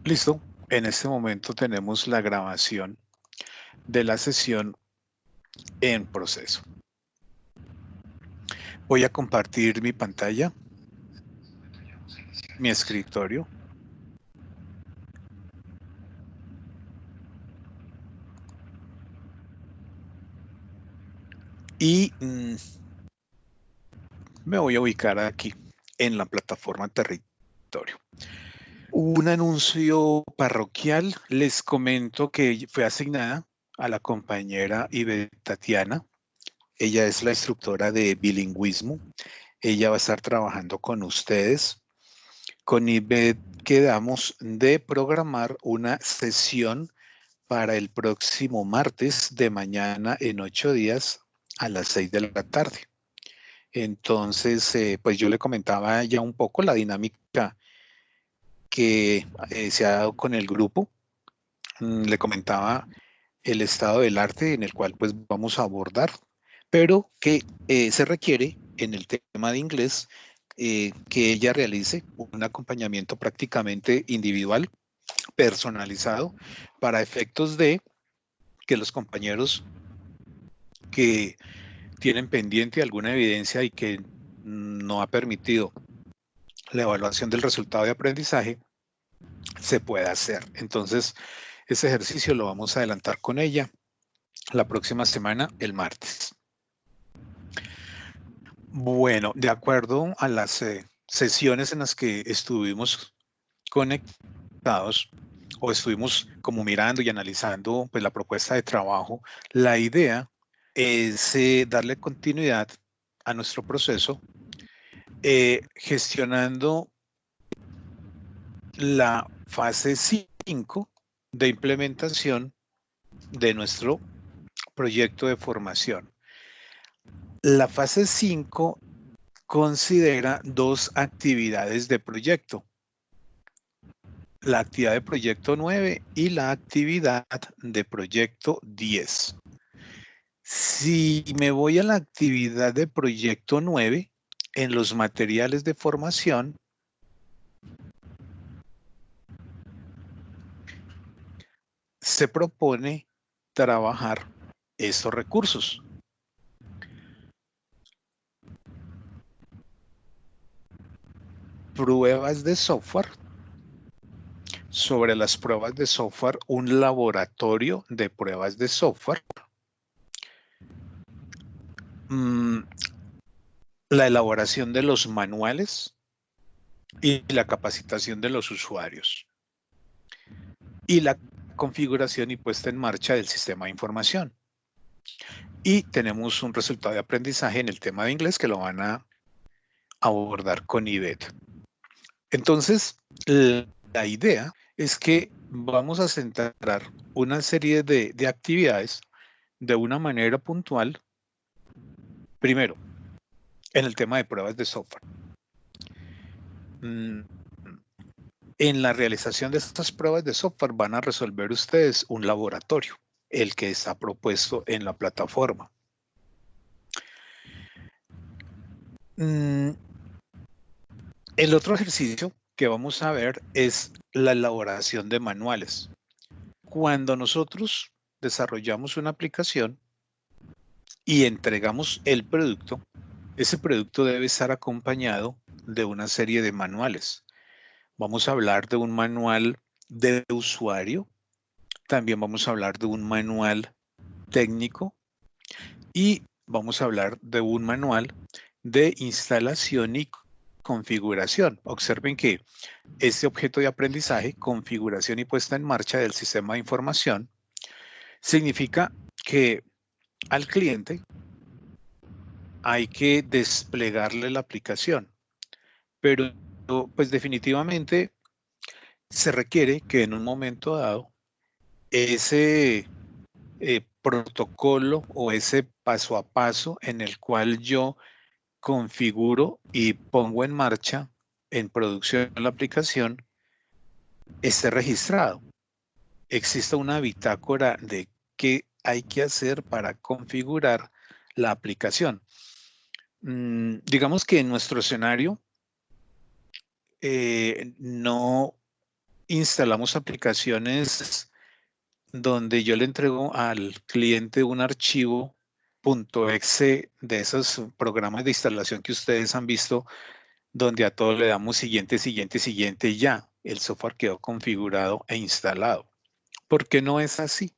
Listo. En este momento tenemos la grabación de la sesión en proceso. Voy a compartir mi pantalla, mi escritorio. Y me voy a ubicar aquí en la plataforma territorio. Un anuncio parroquial. Les comento que fue asignada a la compañera Ivette Tatiana. Ella es la instructora de bilingüismo. Ella va a estar trabajando con ustedes. Con Ivette quedamos de programar una sesión para el próximo martes de mañana en 8 días a las 6 de la tarde. Entonces, pues yo le comentaba ya un poco la dinámica que se ha dado con el grupo. Le comentaba el estado del arte en el cual pues vamos a abordar, pero que se requiere en el tema de inglés que ella realice un acompañamiento prácticamente individual, personalizado, para efectos de que los compañeros que tienen pendiente alguna evidencia y que no ha permitido la evaluación del resultado de aprendizaje, se pueda hacer. Entonces, ese ejercicio lo vamos a adelantar con ella la próxima semana, el martes. Bueno, de acuerdo a las sesiones en las que estuvimos conectados o estuvimos como mirando y analizando pues, la propuesta de trabajo, la idea es darle continuidad a nuestro proceso gestionando la fase 5 de implementación de nuestro proyecto de formación. La fase 5 considera dos actividades de proyecto. La actividad de proyecto 9 y la actividad de proyecto 10. Si me voy a la actividad de proyecto 9, en los materiales de formación, se propone trabajar estos recursos. Pruebas de software. Sobre las pruebas de software, un laboratorio de pruebas de software. La elaboración de los manuales y la capacitación de los usuarios. Y la configuración y puesta en marcha del sistema de información. Y tenemos un resultado de aprendizaje en el tema de inglés que lo van a abordar con Ivette. Entonces, la idea es que vamos a centrar una serie de actividades de una manera puntual, primero, en el tema de pruebas de software. En la realización de estas pruebas de software van a resolver ustedes un laboratorio, el que está propuesto en la plataforma. El otro ejercicio que vamos a ver es la elaboración de manuales. Cuando nosotros desarrollamos una aplicación y entregamos el producto, ese producto debe estar acompañado de una serie de manuales. Vamos a hablar de un manual de usuario, también vamos a hablar de un manual técnico y vamos a hablar de un manual de instalación y configuración. Observen que este objeto de aprendizaje, configuración y puesta en marcha del sistema de información, significa que al cliente hay que desplegarle la aplicación, pero pues definitivamente se requiere que en un momento dado ese protocolo o ese paso a paso en el cual yo configuro y pongo en marcha en producción la aplicación esté registrado. Existe una bitácora de qué hay que hacer para configurar la aplicación. Digamos que en nuestro escenario no instalamos aplicaciones donde yo le entrego al cliente un archivo .exe de esos programas de instalación que ustedes han visto, donde a todos le damos siguiente, siguiente, siguiente, y ya el software quedó configurado e instalado. ¿Por qué no es así?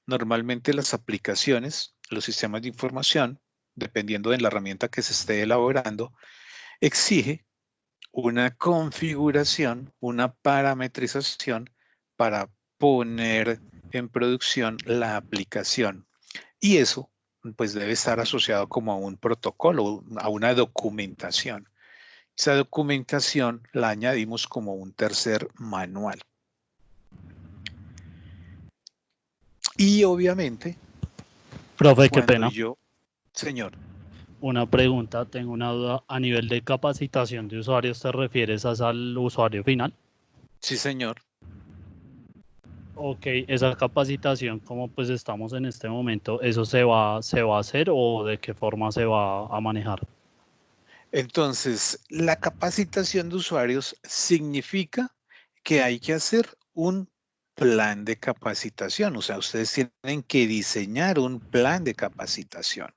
Normalmente las aplicaciones, los sistemas de información, dependiendo de la herramienta que se esté elaborando, exige una configuración, una parametrización para poner en producción la aplicación. Y eso pues debe estar asociado como a un protocolo, a una documentación. Esa documentación la añadimos como un tercer manual. Y obviamente, Profe, qué cuando pena. yo, señor, Una pregunta, tengo una duda. ¿A nivel de capacitación de usuarios te refieres al usuario final? sí, señor. Ok, esa capacitación, como pues estamos en este momento, ¿eso se va a hacer o de qué forma se va a manejar? Entonces, la capacitación de usuarios significa que hay que hacer un plan de capacitación. O sea, ustedes tienen que diseñar un plan de capacitación.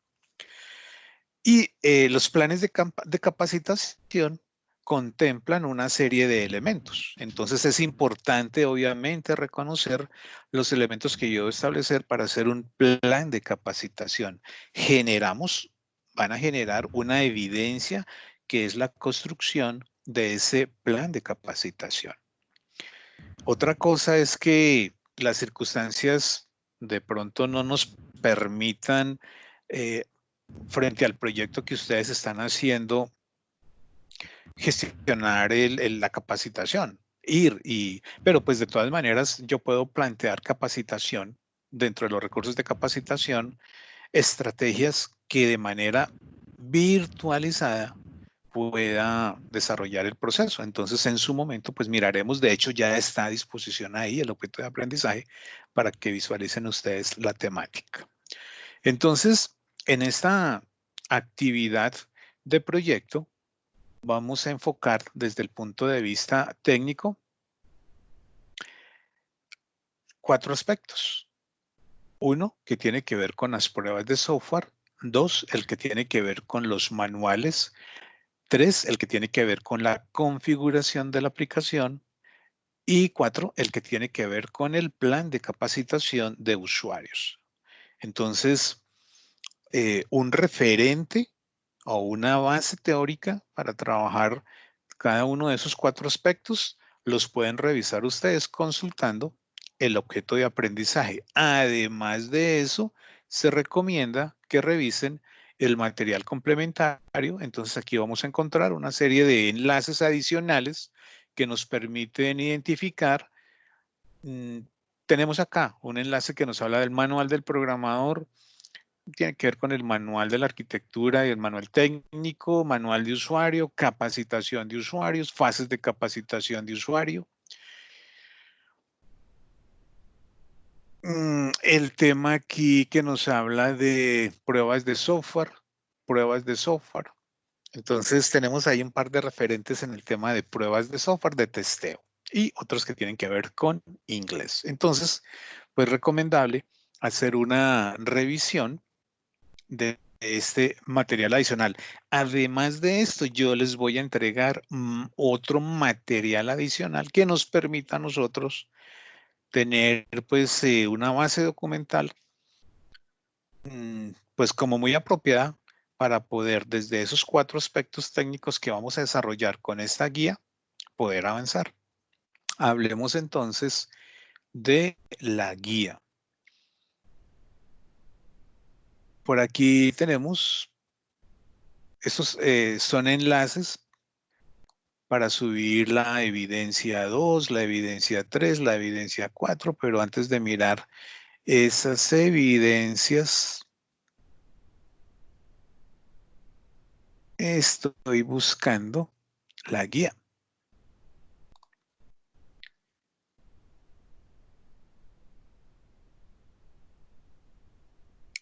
Y los planes de capacitación contemplan una serie de elementos. Entonces es importante, obviamente, reconocer los elementos que yo debo establecer para hacer un plan de capacitación. Van a generar una evidencia que es la construcción de ese plan de capacitación. Otra cosa es que las circunstancias de pronto no nos permitan eh, frente al proyecto que ustedes están haciendo, gestionar la capacitación, pero pues de todas maneras yo puedo plantear capacitación dentro de los recursos de capacitación, estrategias que de manera virtualizada pueda desarrollar el proceso. Entonces, en su momento, pues miraremos, de hecho ya está a disposición ahí el objeto de aprendizaje para que visualicen ustedes la temática. Entonces, en esta actividad de proyecto, vamos a enfocar desde el punto de vista técnico 4 aspectos. Uno, que tiene que ver con las pruebas de software. 2, el que tiene que ver con los manuales. 3, el que tiene que ver con la configuración de la aplicación. Y 4, el que tiene que ver con el plan de capacitación de usuarios. Entonces, un referente o una base teórica para trabajar cada uno de esos 4 aspectos los pueden revisar ustedes consultando el objeto de aprendizaje. Además de eso, se recomienda que revisen el material complementario. Entonces aquí vamos a encontrar una serie de enlaces adicionales que nos permiten identificar. Tenemos acá un enlace que nos habla del manual del programador, tiene que ver con el manual de la arquitectura y el manual técnico, manual de usuario, capacitación de usuarios, fases de capacitación de usuario. El tema aquí que nos habla de pruebas de software, Entonces tenemos ahí un par de referentes en el tema de pruebas de software, de testeo y otros que tienen que ver con inglés. Entonces, pues recomendable hacer una revisión de este material adicional. Además de esto, yo les voy a entregar otro material adicional que nos permita a nosotros tener pues una base documental pues como muy apropiada para poder desde esos 4 aspectos técnicos que vamos a desarrollar con esta guía, poder avanzar. Hablemos entonces de la guía. Por aquí tenemos, estos son enlaces para subir la evidencia 2, la evidencia 3, la evidencia 4, pero antes de mirar esas evidencias, estoy buscando la guía.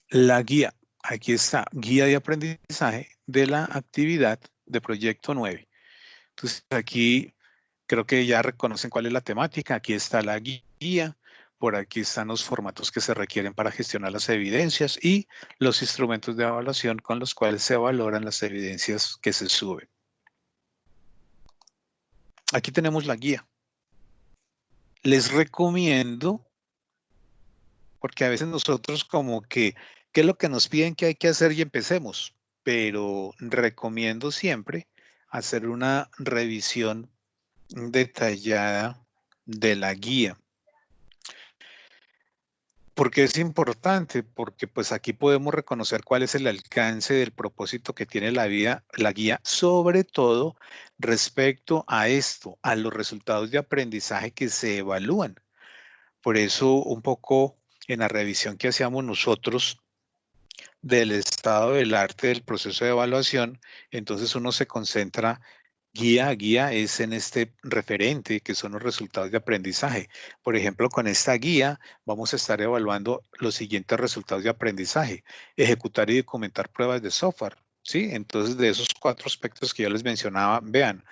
La guía, aquí está, guía de aprendizaje de la actividad de proyecto 9. Entonces aquí Creo que ya reconocen cuál es la temática. Aquí está la guía. Por aquí están los formatos que se requieren para gestionar las evidencias y los instrumentos de evaluación con los cuales se valoran las evidencias que se suben. Aquí tenemos la guía. Les recomiendo, porque a veces nosotros como que, ¿qué es lo que nos piden que hay que hacer y empecemos? Pero recomiendo siempre hacer una revisión detallada de la guía. ¿Por qué es importante? Porque pues aquí podemos reconocer cuál es el alcance del propósito que tiene la guía, sobre todo respecto a esto, a los resultados de aprendizaje que se evalúan. Por eso un poco en la revisión que hacíamos nosotros del estado del arte del proceso de evaluación, entonces uno se concentra guía a guía es en este referente que son los resultados de aprendizaje. Por ejemplo, con esta guía vamos a estar evaluando los siguientes resultados de aprendizaje. Ejecutar y documentar pruebas de software. ¿Sí? Entonces, de esos 4 aspectos que yo les mencionaba, vean,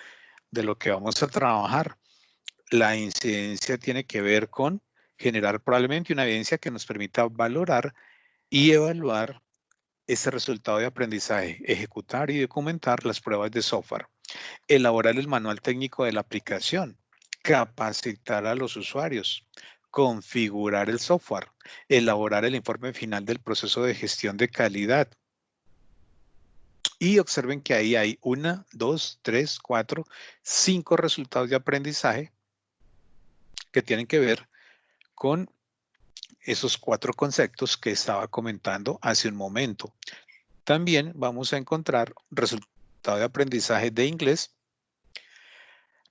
de lo que vamos a trabajar. La incidencia tiene que ver con generar probablemente una evidencia que nos permita valorar y evaluar este resultado de aprendizaje, ejecutar y documentar las pruebas de software, elaborar el manual técnico de la aplicación, capacitar a los usuarios, configurar el software, elaborar el informe final del proceso de gestión de calidad. Y observen que ahí hay 1, 2, 3, 4, 5 resultados de aprendizaje que tienen que ver con esos 4 conceptos que estaba comentando hace un momento. También vamos a encontrar resultado de aprendizaje de inglés.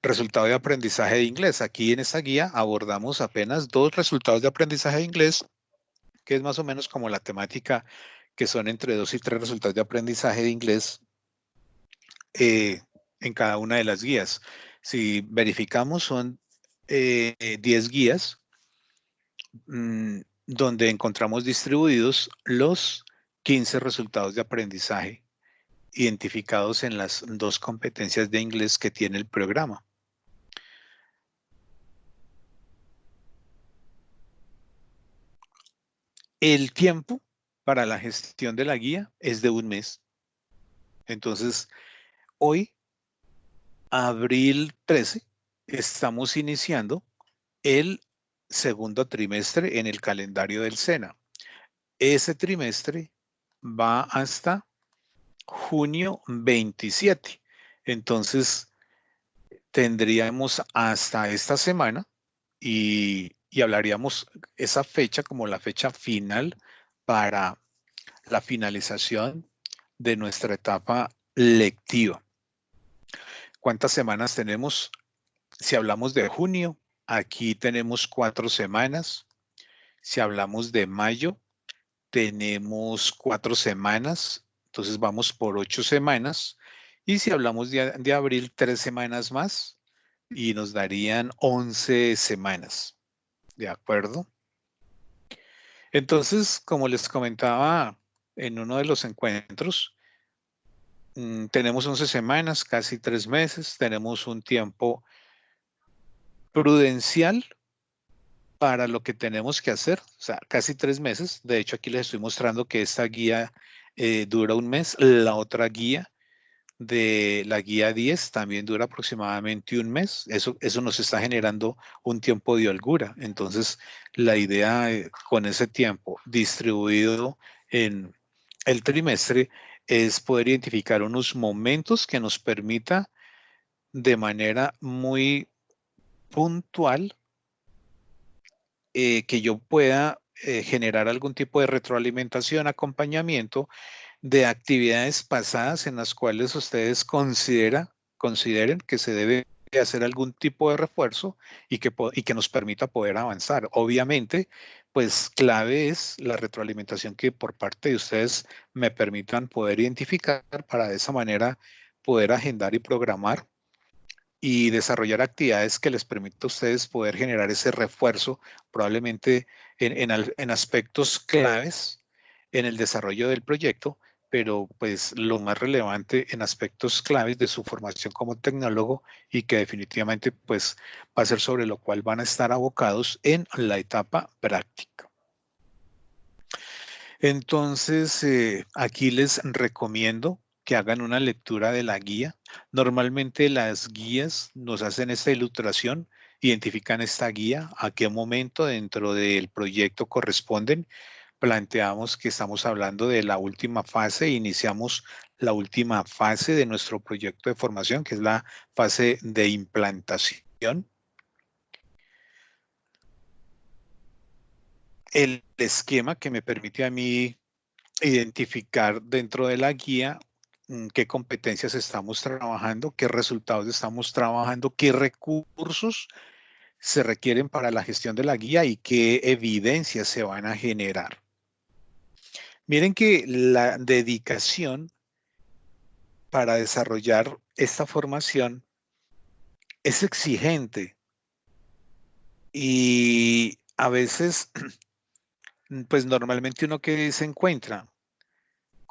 Resultado de aprendizaje de inglés. Aquí en esta guía abordamos apenas 2 resultados de aprendizaje de inglés, que es más o menos como la temática que son entre 2 y 3 resultados de aprendizaje de inglés en cada una de las guías. Si verificamos son 10 guías donde encontramos distribuidos los 15 resultados de aprendizaje identificados en las 2 competencias de inglés que tiene el programa. El tiempo para la gestión de la guía es de 1 mes. Entonces, hoy, abril 13, estamos iniciando el segundo trimestre en el calendario del SENA. Ese trimestre va hasta junio 27. Entonces, tendríamos hasta esta semana y hablaríamos esa fecha como la fecha final para la finalización de nuestra etapa lectiva. ¿Cuántas semanas tenemos? Si hablamos de junio, aquí tenemos 4 semanas. Si hablamos de mayo, tenemos 4 semanas. Entonces vamos por 8 semanas. Y si hablamos de abril, 3 semanas más y nos darían 11 semanas. ¿De acuerdo? Entonces, como les comentaba en uno de los encuentros, tenemos 11 semanas, casi 3 meses. Tenemos un tiempo prudencial para lo que tenemos que hacer, o sea, casi 3 meses. De hecho, aquí les estoy mostrando que esta guía dura 1 mes. La otra guía de la guía 10 también dura aproximadamente 1 mes. Eso nos está generando un tiempo de holgura. Entonces, la idea con ese tiempo distribuido en el trimestre es poder identificar unos momentos que nos permita de manera muy puntual que yo pueda generar algún tipo de retroalimentación, acompañamiento de actividades pasadas en las cuales ustedes consideren que se debe hacer algún tipo de refuerzo y que nos permita poder avanzar. Obviamente, pues clave es la retroalimentación que por parte de ustedes me permitan poder identificar para de esa manera poder agendar y programar y desarrollar actividades que les permita a ustedes poder generar ese refuerzo, probablemente en aspectos claves en el desarrollo del proyecto, pero pues lo más relevante en aspectos claves de su formación como tecnólogo y que definitivamente pues va a ser sobre lo cual van a estar abocados en la etapa práctica. Entonces, aquí les recomiendo que hagan una lectura de la guía. Normalmente las guías nos hacen esta ilustración, identifican esta guía, a qué momento dentro del proyecto corresponden. Planteamos que estamos hablando de la última fase, iniciamos la última fase de nuestro proyecto de formación, que es la fase de implantación. El esquema que me permite a mí identificar dentro de la guía qué competencias estamos trabajando, qué resultados estamos trabajando, qué recursos se requieren para la gestión de la guía y qué evidencias se van a generar. Miren que la dedicación para desarrollar esta formación es exigente y a veces, pues normalmente uno que se encuentra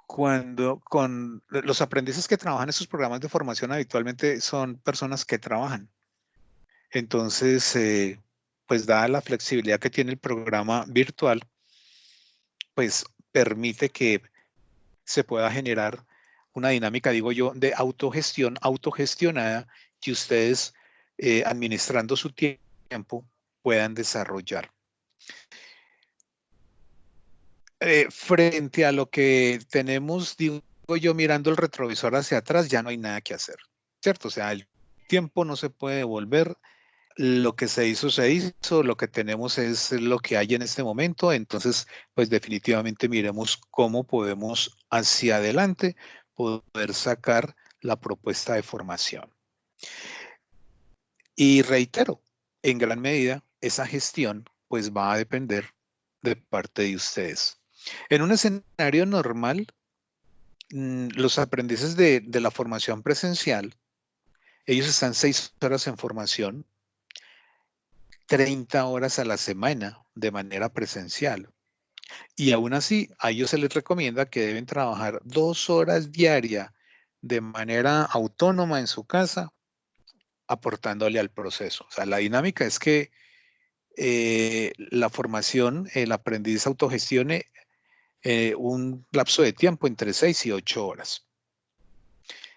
cuando con los aprendices que trabajan en esos programas de formación habitualmente son personas que trabajan. Entonces, pues dada la flexibilidad que tiene el programa virtual, pues permite que se pueda generar una dinámica, digo yo, de autogestión, autogestionada, que ustedes administrando su tiempo puedan desarrollar. Frente a lo que tenemos, digo yo, mirando el retrovisor hacia atrás, ya no hay nada que hacer, ¿cierto? O sea, el tiempo no se puede devolver, lo que se hizo, lo que tenemos es lo que hay en este momento, entonces, pues definitivamente miremos cómo podemos hacia adelante poder sacar la propuesta de formación. Y reitero, en gran medida, esa gestión pues va a depender de parte de ustedes. En un escenario normal, los aprendices de la formación presencial, ellos están 6 horas en formación, 30 horas a la semana de manera presencial. Y aún así, a ellos se les recomienda que deben trabajar 2 horas diarias de manera autónoma en su casa, aportándole al proceso. O sea, la dinámica es que la formación, el aprendiz autogestione un lapso de tiempo entre 6 y 8 horas.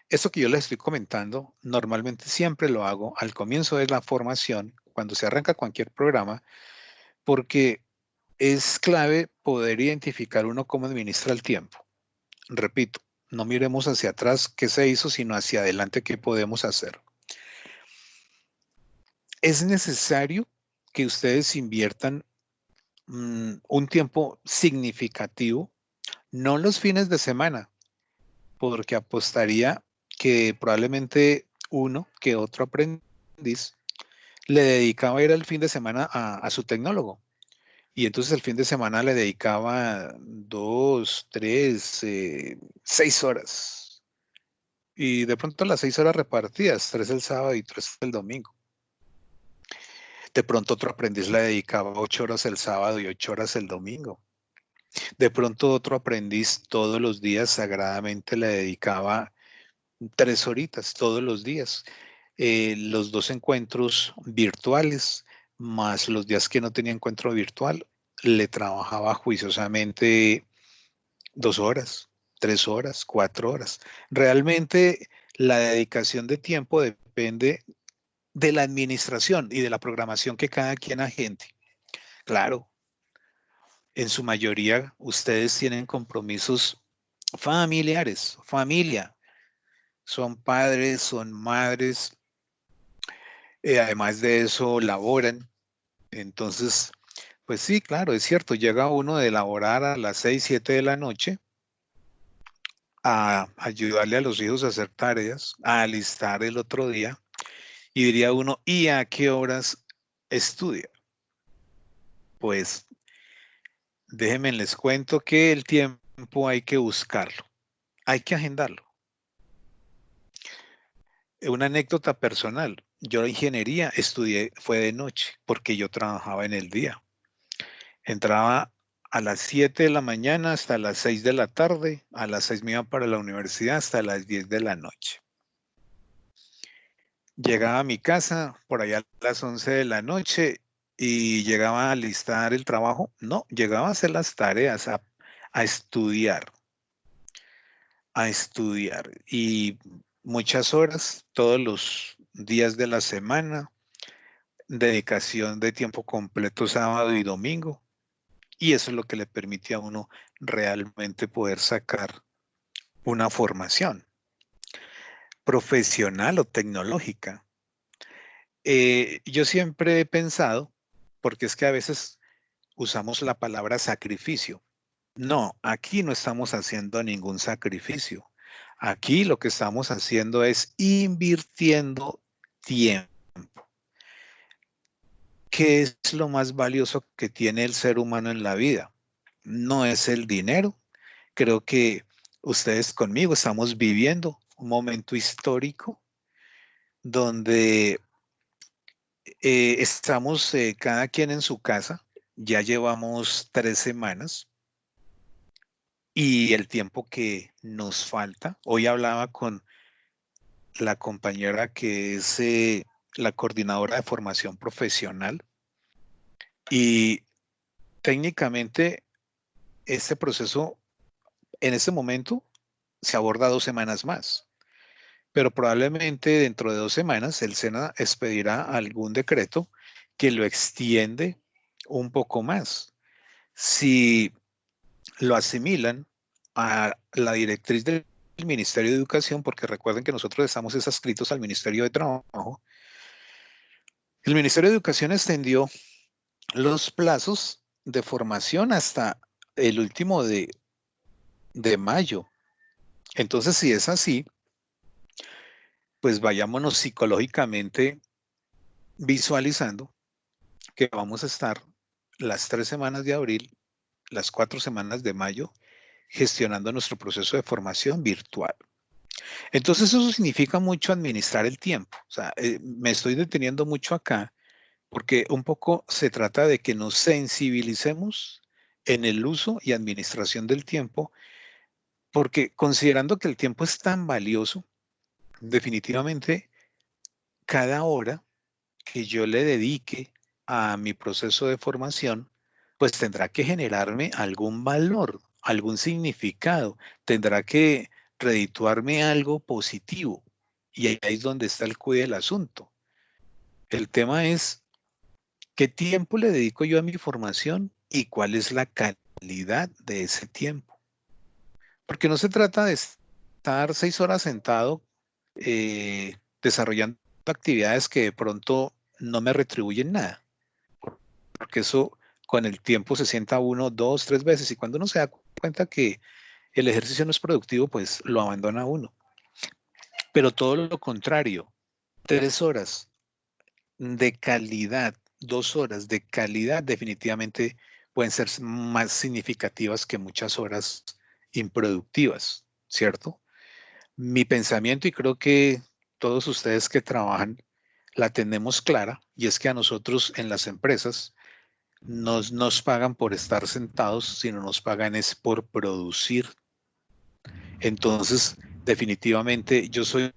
Esto que yo les estoy comentando, normalmente siempre lo hago al comienzo de la formación, cuando se arranca cualquier programa, porque es clave poder identificar uno cómo administra el tiempo. Repito, no miremos hacia atrás qué se hizo, sino hacia adelante qué podemos hacer. Es necesario que ustedes inviertan un tiempo significativo, no los fines de semana, porque apostaría que probablemente uno que otro aprendiz le dedicaba a ir el fin de semana a su tecnólogo. Y entonces el fin de semana le dedicaba 2, 3, 6 horas. Y de pronto las 6 horas repartidas, 3 el sábado y 3 el domingo. De pronto otro aprendiz le dedicaba 8 horas el sábado y 8 horas el domingo. De pronto otro aprendiz todos los días sagradamente le dedicaba 3 horitas todos los días. Los 2 encuentros virtuales, más los días que no tenía encuentro virtual, le trabajaba juiciosamente 2 horas, 3 horas, 4 horas. Realmente la dedicación de tiempo depende de la administración y de la programación que cada quien agente. Claro, en su mayoría ustedes tienen compromisos familiares, familia, son padres, son madres, además de eso laboran. Entonces, pues sí, claro, es cierto, llega uno de laborar a las 6, 7 de la noche a ayudarle a los hijos a hacer tareas, a alistar el otro día, y diría uno, ¿y a qué horas estudia? Pues déjenme les cuento que el tiempo hay que buscarlo, hay que agendarlo. Una anécdota personal, yo la ingeniería estudié, fue de noche, porque yo trabajaba en el día. Entraba a las 7 de la mañana hasta las 6 de la tarde, a las 6 me iba para la universidad hasta las 10 de la noche. Llegaba a mi casa por allá a las 11 de la noche y llegaba a alistar el trabajo. No, llegaba a hacer las tareas, a estudiar, y muchas horas, todos los días de la semana, dedicación de tiempo completo sábado y domingo. Y eso es lo que le permite a uno realmente poder sacar una formación profesional o tecnológica. Yo siempre he pensado, porque es que a veces usamos la palabra sacrificio. No, aquí no estamos haciendo ningún sacrificio. Aquí lo que estamos haciendo es invirtiendo tiempo. ¿Qué es lo más valioso que tiene el ser humano en la vida? No es el dinero. Creo que ustedes conmigo estamos viviendo un momento histórico donde estamos cada quien en su casa. Ya llevamos 3 semanas y el tiempo que nos falta. Hoy hablaba con la compañera que es la coordinadora de formación profesional y técnicamente este proceso en este momento se aborda 2 semanas más, pero probablemente dentro de 2 semanas el SENA expedirá algún decreto que lo extiende un poco más. Si lo asimilan a la directriz del Ministerio de Educación, porque recuerden que nosotros estamos adscritos al Ministerio de Trabajo, el Ministerio de Educación extendió los plazos de formación hasta el último de mayo. Entonces, si es así, pues vayámonos psicológicamente visualizando que vamos a estar las 3 semanas de abril, las 4 semanas de mayo, gestionando nuestro proceso de formación virtual. Entonces eso significa mucho administrar el tiempo. O sea, me estoy deteniendo mucho acá porque un poco se trata de que nos sensibilicemos en el uso y administración del tiempo, porque considerando que el tiempo es tan valioso, definitivamente cada hora que yo le dedique a mi proceso de formación, pues tendrá que generarme algún valor, algún significado, tendrá que redituarme algo positivo. Y ahí es donde está el cuid del asunto. El tema es qué tiempo le dedico yo a mi formación y cuál es la calidad de ese tiempo. Porque no se trata de estar 6 horas sentado desarrollando actividades que de pronto no me retribuyen nada. Porque eso con el tiempo se sienta uno, 2, 3 veces y cuando uno se da cuenta que el ejercicio no es productivo, pues lo abandona uno. Pero todo lo contrario, 3 horas de calidad, 2 horas de calidad definitivamente pueden ser más significativas que muchas horas improductivas, ¿cierto? Mi pensamiento, y creo que todos ustedes que trabajan la tenemos clara, y es que a nosotros en las empresas nos pagan por estar sentados, sino nos pagan es por producir. Entonces, definitivamente yo soy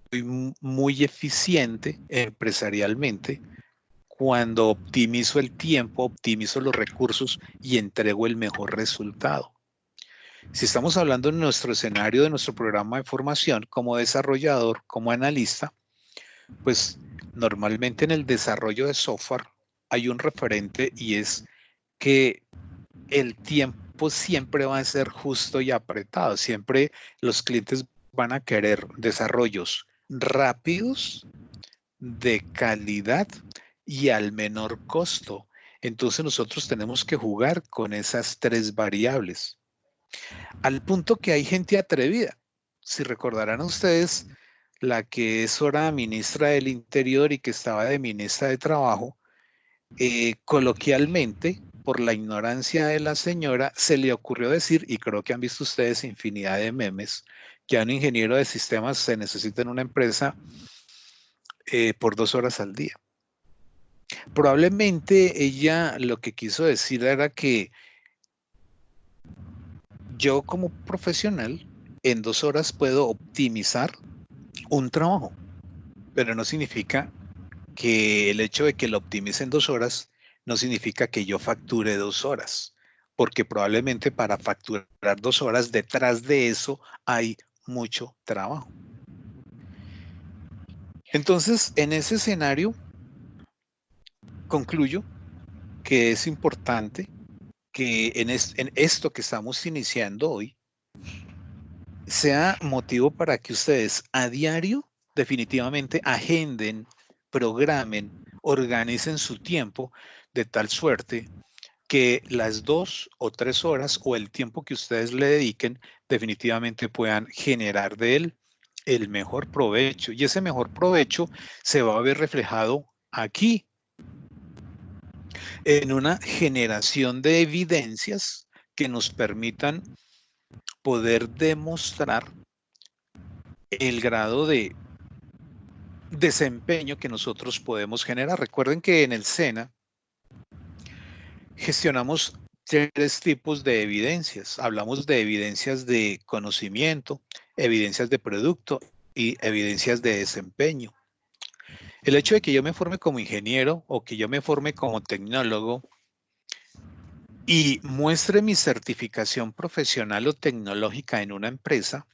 muy eficiente empresarialmente cuando optimizo el tiempo, optimizo los recursos y entrego el mejor resultado. Si estamos hablando en nuestro escenario de nuestro programa de formación como desarrollador, como analista, pues normalmente en el desarrollo de software hay un referente y es que el tiempo siempre va a ser justo y apretado. Siempre los clientes van a querer desarrollos rápidos, de calidad y al menor costo. Entonces nosotros tenemos que jugar con esas 3 variables. Al punto que hay gente atrevida. Si recordarán ustedes, la que es ahora ministra del Interior y que estaba de ministra de Trabajo, coloquialmente, por la ignorancia de la señora, se le ocurrió decir, y creo que han visto ustedes infinidad de memes, que a un ingeniero de sistemas se necesita en una empresa por 2 horas al día. Probablemente ella lo que quiso decir era que yo como profesional en 2 horas puedo optimizar un trabajo, pero no significa que el hecho de que lo optimice en 2 horas no significa que yo facture 2 horas, porque probablemente para facturar 2 horas detrás de eso hay mucho trabajo. Entonces, en ese escenario, concluyo que es importante que en esto que estamos iniciando hoy sea motivo para que ustedes a diario definitivamente agenden, programen, organicen su tiempo de tal suerte que las 2 o 3 horas o el tiempo que ustedes le dediquen definitivamente puedan generar de él el mejor provecho. Y ese mejor provecho se va a ver reflejado aquí en una generación de evidencias que nos permitan poder demostrar el grado de desempeño que nosotros podemos generar. Recuerden que en el SENA gestionamos 3 tipos de evidencias. Hablamos de evidencias de conocimiento, evidencias de producto y evidencias de desempeño. El hecho de que yo me forme como ingeniero o que yo me forme como tecnólogo y muestre mi certificación profesional o tecnológica en una empresa,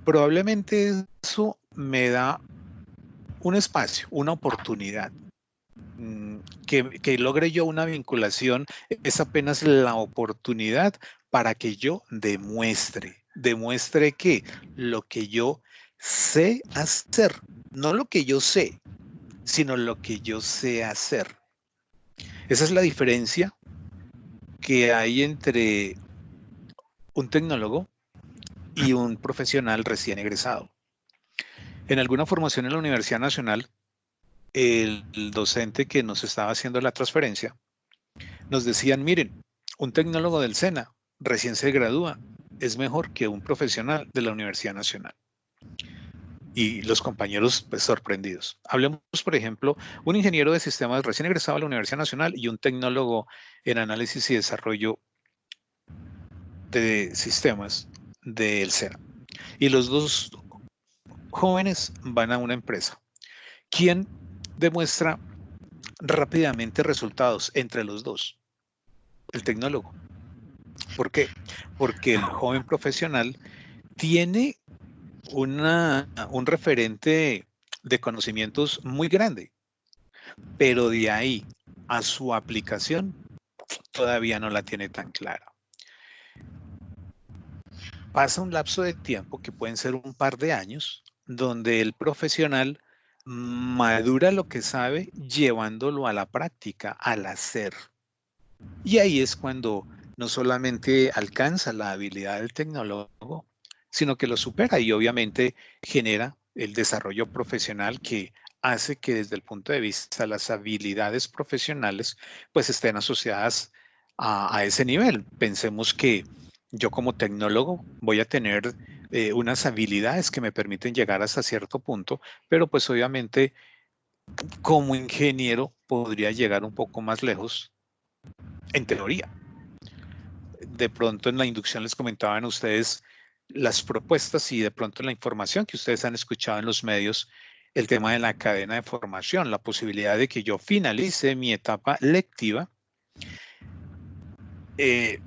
probablemente eso me da un espacio, una oportunidad. Que logre yo una vinculación es apenas la oportunidad para que yo demuestre que lo que yo sé hacer, no lo que yo sé, sino lo que yo sé hacer. Esa es la diferencia que hay entre un tecnólogo y un profesional recién egresado. En alguna formación en la Universidad Nacional, el docente que nos estaba haciendo la transferencia nos decían, miren, un tecnólogo del SENA recién se gradúa es mejor que un profesional de la Universidad Nacional. Y los compañeros pues, sorprendidos. Hablemos, por ejemplo, un ingeniero de sistemas recién egresado a la Universidad Nacional y un tecnólogo en análisis y desarrollo de sistemas del SENA. Y los dos jóvenes van a una empresa. ¿Quién demuestra rápidamente resultados entre los dos? El tecnólogo. ¿Por qué? Porque el joven profesional tiene un referente de conocimientos muy grande, pero de ahí a su aplicación todavía no la tiene tan clara. Pasa un lapso de tiempo que pueden ser un par de años, donde el profesional madura lo que sabe llevándolo a la práctica, al hacer. Y ahí es cuando no solamente alcanza la habilidad del tecnólogo, sino que lo supera y obviamente genera el desarrollo profesional que hace que desde el punto de vista de las habilidades profesionales pues estén asociadas a ese nivel. Pensemos que yo como tecnólogo voy a tener unas habilidades que me permiten llegar hasta cierto punto, pero pues obviamente como ingeniero podría llegar un poco más lejos en teoría. De pronto en la inducción les comentaban a ustedes las propuestas y de pronto en la información que ustedes han escuchado en los medios, el tema de la cadena de formación, la posibilidad de que yo finalice mi etapa lectiva,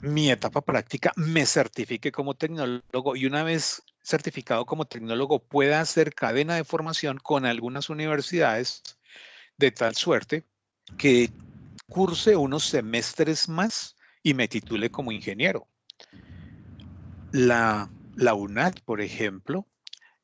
mi etapa práctica, me certifique como tecnólogo y una vez certificado como tecnólogo pueda hacer cadena de formación con algunas universidades de tal suerte que curse unos semestres más y me titule como ingeniero. La UNAD, por ejemplo,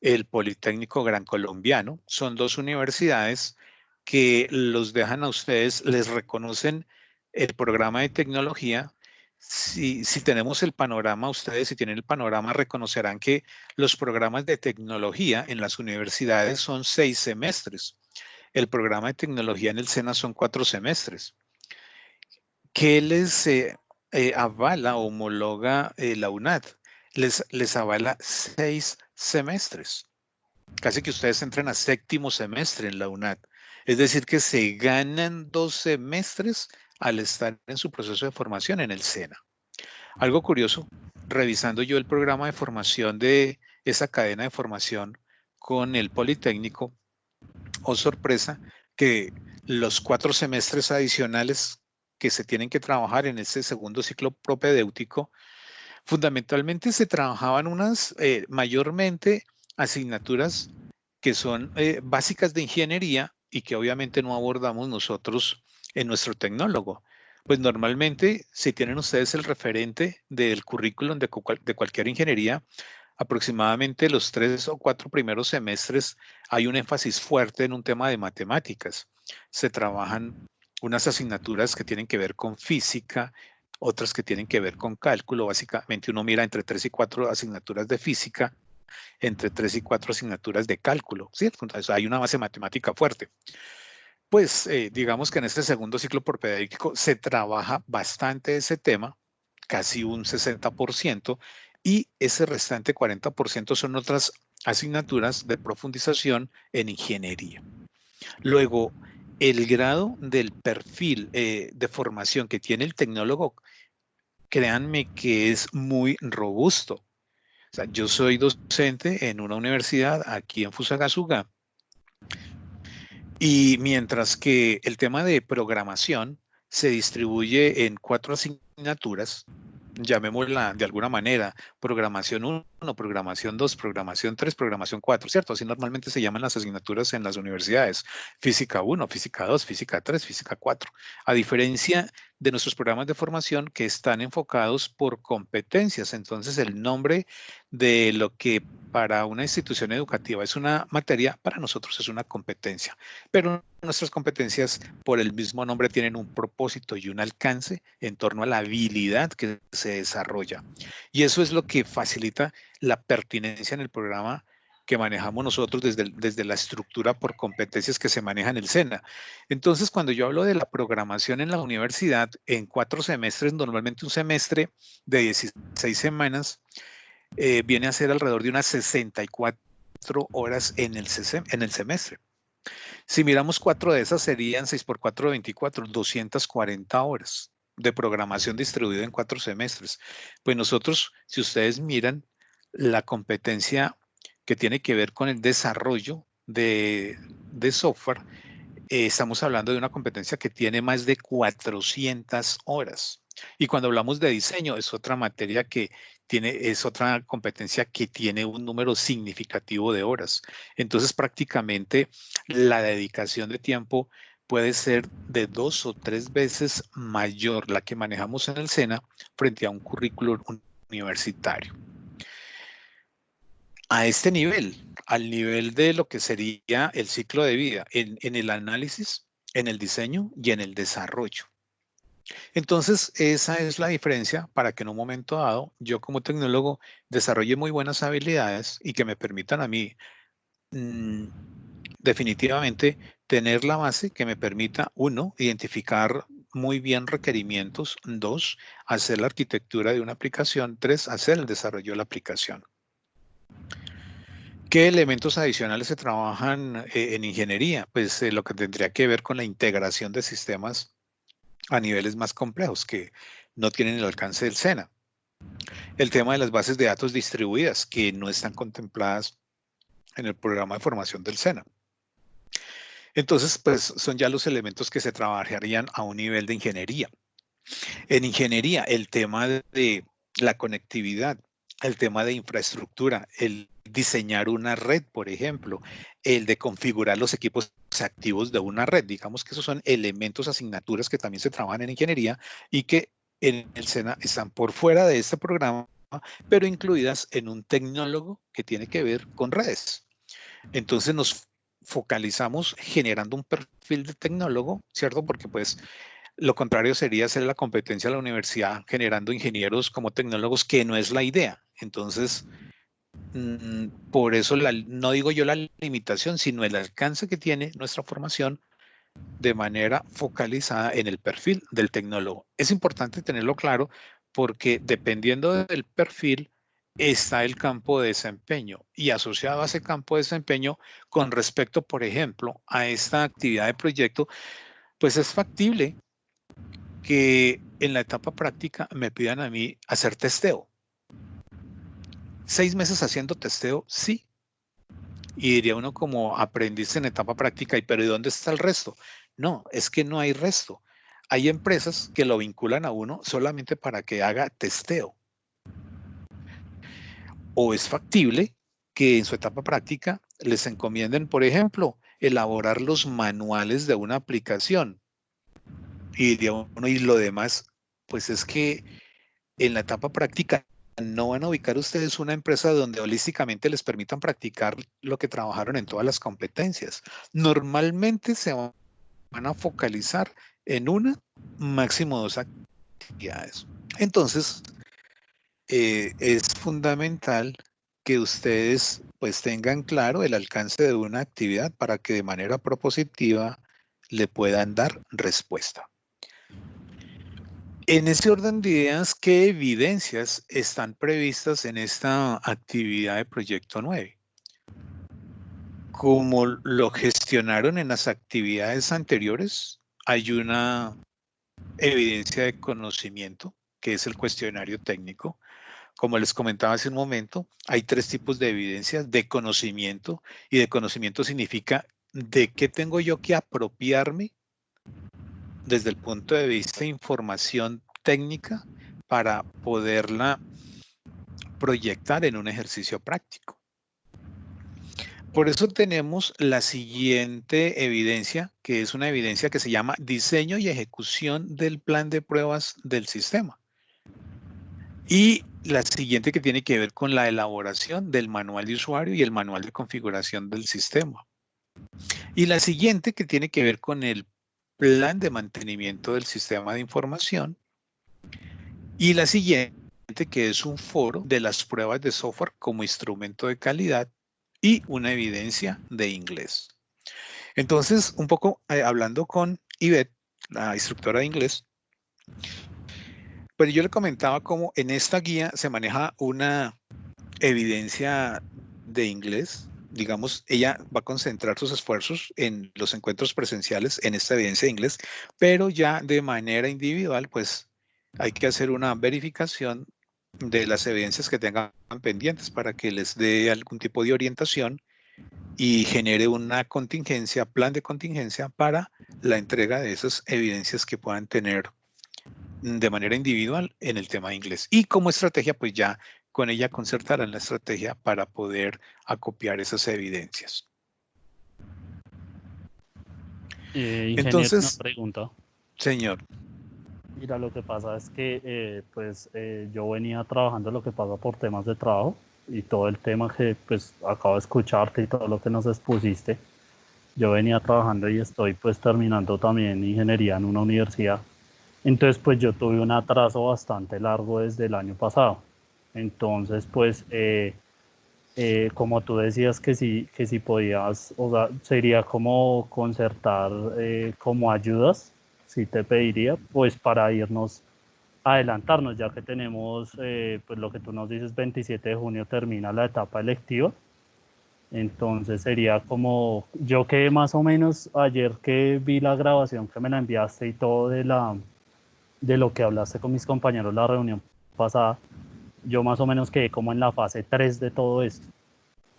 el Politécnico Gran Colombiano, son dos universidades que los dejan a ustedes, les reconocen el programa de tecnología. Si tenemos el panorama, ustedes si tienen el panorama reconocerán que los programas de tecnología en las universidades son 6 semestres. El programa de tecnología en el SENA son 4 semestres. ¿Qué les avala, homologa la UNAD? Les avala 6 semestres. Casi que ustedes entran a 7º semestre en la UNAD. Es decir, que se ganan 2 semestres al estar en su proceso de formación en el SENA. Algo curioso, revisando yo el programa de formación de esa cadena de formación con el Politécnico, oh sorpresa, que los 4 semestres adicionales que se tienen que trabajar en este segundo ciclo propedéutico, fundamentalmente se trabajaban unas mayormente asignaturas que son básicas de ingeniería y que obviamente no abordamos nosotros en nuestro tecnólogo. Pues normalmente, si tienen ustedes el referente del currículum de cualquier ingeniería, aproximadamente los 3 o 4 primeros semestres hay un énfasis fuerte en un tema de matemáticas. Se trabajan unas asignaturas que tienen que ver con física, otras que tienen que ver con cálculo. Básicamente uno mira entre 3 y 4 asignaturas de física, entre 3 y 4 asignaturas de cálculo, ¿cierto? Entonces hay una base matemática fuerte. Pues digamos que en este segundo ciclo propedéutico se trabaja bastante ese tema, casi un 60%, y ese restante 40% son otras asignaturas de profundización en ingeniería. Luego, el grado del perfil de formación que tiene el tecnólogo, créanme que es muy robusto. O sea, yo soy docente en una universidad aquí en Fusagasugá y mientras que el tema de programación se distribuye en 4 asignaturas, llamémosla de alguna manera, programación 1, programación 2, programación 3, programación 4, ¿cierto? Así normalmente se llaman las asignaturas en las universidades. Física 1, física 2, física 3, física 4. A diferencia de nuestros programas de formación que están enfocados por competencias. Entonces, el nombre de lo que para una institución educativa es una materia, para nosotros es una competencia. Pero nuestras competencias, por el mismo nombre, tienen un propósito y un alcance en torno a la habilidad que se desarrolla. Y eso es lo que facilita la pertinencia en el programa que manejamos nosotros desde la estructura por competencias que se maneja en el SENA. Entonces, cuando yo hablo de la programación en la universidad, en 4 semestres, normalmente un semestre de 16 semanas, viene a ser alrededor de unas 64 horas en el semestre. Si miramos 4 de esas, serían 6 por 4, 24, 240 horas de programación distribuida en 4 semestres. Pues nosotros, si ustedes miran la competencia que tiene que ver con el desarrollo de software, estamos hablando de una competencia que tiene más de 400 horas. Y cuando hablamos de diseño, es otra materia que es otra competencia que tiene un número significativo de horas. Entonces, prácticamente la dedicación de tiempo puede ser de 2 o 3 veces mayor la que manejamos en el SENA frente a un currículo universitario. A este nivel, al nivel de lo que sería el ciclo de vida, en el análisis, en el diseño y en el desarrollo. Entonces, esa es la diferencia para que en un momento dado yo como tecnólogo desarrolle muy buenas habilidades y que me permitan a mí definitivamente tener la base que me permita, 1, identificar muy bien requerimientos, 2, hacer la arquitectura de una aplicación, 3, hacer el desarrollo de la aplicación. ¿Qué elementos adicionales se trabajan en ingeniería? Pues lo que tendría que ver con la integración de sistemas a niveles más complejos que no tienen el alcance del SENA. El tema de las bases de datos distribuidas que no están contempladas en el programa de formación del SENA. Entonces, pues son ya los elementos que se trabajarían a un nivel de ingeniería. En ingeniería, el tema de la conectividad, el tema de infraestructura, el diseñar una red, por ejemplo, el de configurar los equipos activos de una red. Digamos que esos son elementos, asignaturas que también se trabajan en ingeniería y que en el SENA están por fuera de este programa, pero incluidas en un tecnólogo que tiene que ver con redes. Entonces nos focalizamos generando un perfil de tecnólogo, ¿cierto? Porque pues lo contrario sería hacer la competencia a la universidad generando ingenieros como tecnólogos, que no es la idea. Entonces, por eso no digo yo la limitación, sino el alcance que tiene nuestra formación de manera focalizada en el perfil del tecnólogo. Es importante tenerlo claro porque dependiendo del perfil está el campo de desempeño y asociado a ese campo de desempeño con respecto, por ejemplo, a esta actividad de proyecto, pues es factible que en la etapa práctica me pidan a mí hacer testeo. 6 meses haciendo testeo, sí. Y diría uno como aprendiz en etapa práctica, pero ¿y dónde está el resto? No, es que no hay resto. Hay empresas que lo vinculan a uno solamente para que haga testeo. O es factible que en su etapa práctica les encomienden, por ejemplo, elaborar los manuales de una aplicación. Y diría uno, y lo demás, pues es que en la etapa práctica no van a ubicar ustedes una empresa donde holísticamente les permitan practicar lo que trabajaron en todas las competencias. Normalmente se van a focalizar en una, máximo dos actividades. Entonces, es fundamental que ustedes pues tengan claro el alcance de una actividad para que de manera propositiva le puedan dar respuesta. En ese orden de ideas, ¿qué evidencias están previstas en esta actividad de Proyecto 9? Como lo gestionaron en las actividades anteriores, hay una evidencia de conocimiento, que es el cuestionario técnico. Como les comentaba hace un momento, hay 3 tipos de evidencias de conocimiento, y de conocimiento significa de qué tengo yo que apropiarme desde el punto de vista de información técnica para poderla proyectar en un ejercicio práctico. Por eso tenemos la siguiente evidencia, que es una evidencia que se llama diseño y ejecución del plan de pruebas del sistema. Y la siguiente que tiene que ver con la elaboración del manual de usuario y el manual de configuración del sistema. Y la siguiente que tiene que ver con el plan de mantenimiento del sistema de información. Y la siguiente que es un foro de las pruebas de software como instrumento de calidad y una evidencia de inglés. Entonces, un poco hablando con Ivette, la instructora de inglés, pero yo le comentaba cómo en esta guía se maneja una evidencia de inglés. Digamos, ella va a concentrar sus esfuerzos en los encuentros presenciales en esta evidencia de inglés, pero ya de manera individual, pues hay que hacer una verificación de las evidencias que tengan pendientes para que les dé algún tipo de orientación y genere una contingencia, plan de contingencia para la entrega de esas evidencias que puedan tener de manera individual en el tema de inglés. Y como estrategia, pues ya con ella concertarán la estrategia para poder acopiar esas evidencias. Ingeniero, una Entonces, pregunta. señor. Mira, lo que pasa es que yo venía trabajando lo que pasa por temas de trabajo y todo el tema que pues acabo de escucharte y todo lo que nos expusiste. Yo venía trabajando y estoy pues terminando también ingeniería en una universidad. Entonces pues yo tuve un atraso bastante largo desde el año pasado. Entonces como tú decías que si podías, o sea, sería como concertar como ayudas, si te pediría, pues para irnos, adelantarnos, ya que tenemos, pues lo que tú nos dices, 27 de junio termina la etapa electiva. Entonces sería como, yo que más o menos ayer que vi la grabación que me la enviaste y todo de lo que hablaste con mis compañeros la reunión pasada, yo más o menos quedé como en la fase 3 de todo esto,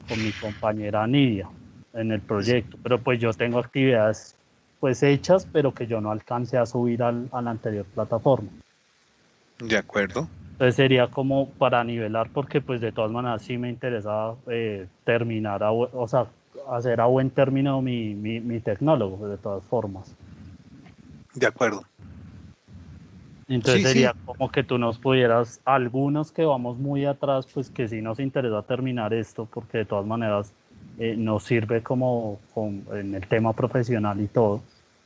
con mi compañera Nidia en el proyecto, pero pues yo tengo actividades pues hechas, pero que yo no alcancé a subir a la anterior plataforma. De acuerdo. Entonces sería como para nivelar, porque pues de todas maneras sí me interesa terminar, o sea, hacer a buen término mi tecnólogo, de todas formas. De acuerdo. Entonces Sí, sí. sería como que tú nos pudieras, algunos que vamos muy atrás, pues que sí nos interesa terminar esto, porque de todas maneras nos sirve como en el tema profesional y todo,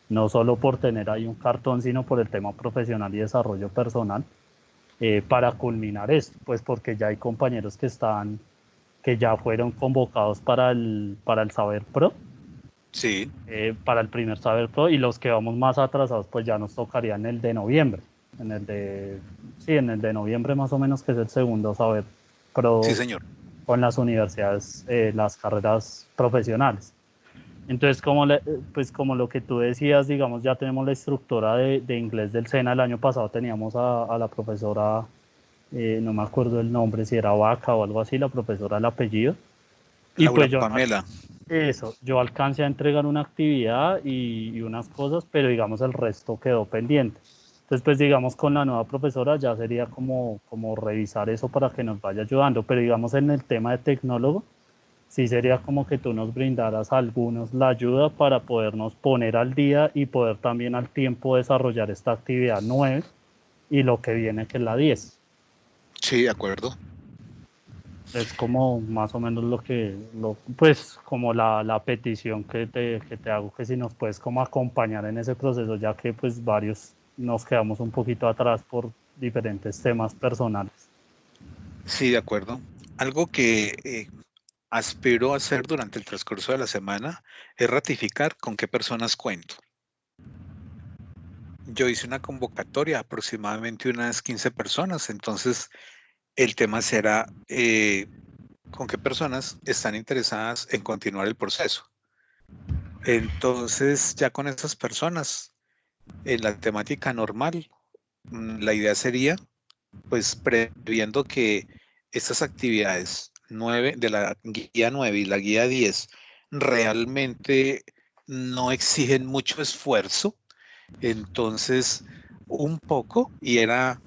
no solo por tener ahí un cartón, sino por el tema profesional y desarrollo personal, para culminar esto, pues porque ya hay compañeros que ya fueron convocados para el Saber Pro, Sí. para el primer Saber Pro, y los que vamos más atrasados, pues ya nos tocaría en el de noviembre, en el de noviembre más o menos, que es el segundo Saber Sí, Pro señor. con las universidades, las carreras profesionales. Entonces, pues como lo que tú decías, digamos, ya tenemos la instructora de inglés del SENA. El año pasado teníamos a la profesora, no me acuerdo el nombre, si era Vaca o algo así, la profesora del apellido. Y Laura pues Pamela. yo alcancé a entregar una actividad y unas cosas, pero digamos el resto quedó pendiente. Entonces, pues digamos con la nueva profesora ya sería como revisar eso para que nos vaya ayudando, pero digamos en el tema de tecnólogo, sí sería como que tú nos brindaras a algunos la ayuda para podernos poner al día y poder también al tiempo desarrollar esta actividad 9 y lo que viene que es la 10. Sí, de acuerdo. Es como más o menos pues como la petición que te hago, que si nos puedes como acompañar en ese proceso, ya que pues varios nos quedamos un poquito atrás por diferentes temas personales. Sí, de acuerdo. Algo que aspiro a hacer durante el transcurso de la semana es ratificar con qué personas cuento. Yo hice una convocatoria, aproximadamente unas 15 personas, entonces el tema será con qué personas están interesadas en continuar el proceso. Entonces, ya con esas personas, en la temática normal, la idea sería, pues, previendo que estas actividades 9 de la guía 9 y la guía 10 realmente no exigen mucho esfuerzo, entonces, un poco, y era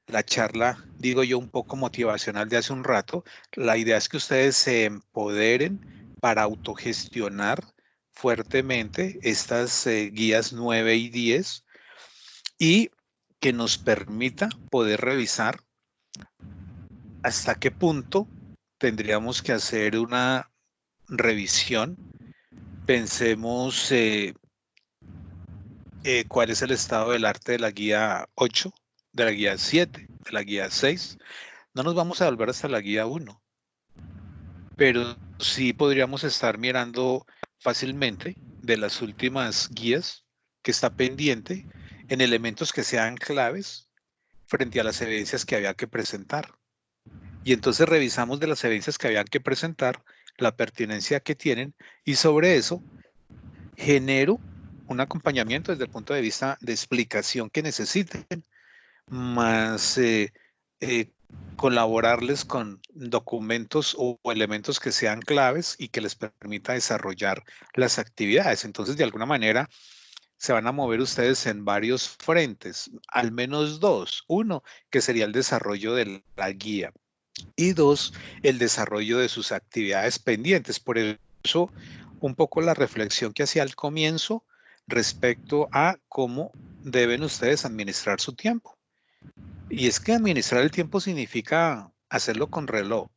la charla, digo yo, un poco motivacional de hace un rato, la idea es que ustedes se empoderen para autogestionar fuertemente estas guías 9 y 10 y que nos permita poder revisar hasta qué punto tendríamos que hacer una revisión. Pensemos cuál es el estado del arte de la guía 8, de la guía 7, de la guía 6. No nos vamos a volver hasta la guía 1, pero sí podríamos estar mirando fácilmente de las últimas guías que está pendiente en elementos que sean claves frente a las evidencias que había que presentar. Y entonces revisamos de las evidencias que habían que presentar la pertinencia que tienen y sobre eso genero un acompañamiento desde el punto de vista de explicación que necesiten, más eh, colaborarles con documentos o elementos que sean claves y que les permita desarrollar las actividades. Entonces, de alguna manera, se van a mover ustedes en varios frentes, al menos dos. Uno, que sería el desarrollo de la guía y dos, el desarrollo de sus actividades pendientes. Por eso, un poco la reflexión que hacía al comienzo respecto a cómo deben ustedes administrar su tiempo. Y es que administrar el tiempo significa hacerlo con reloj.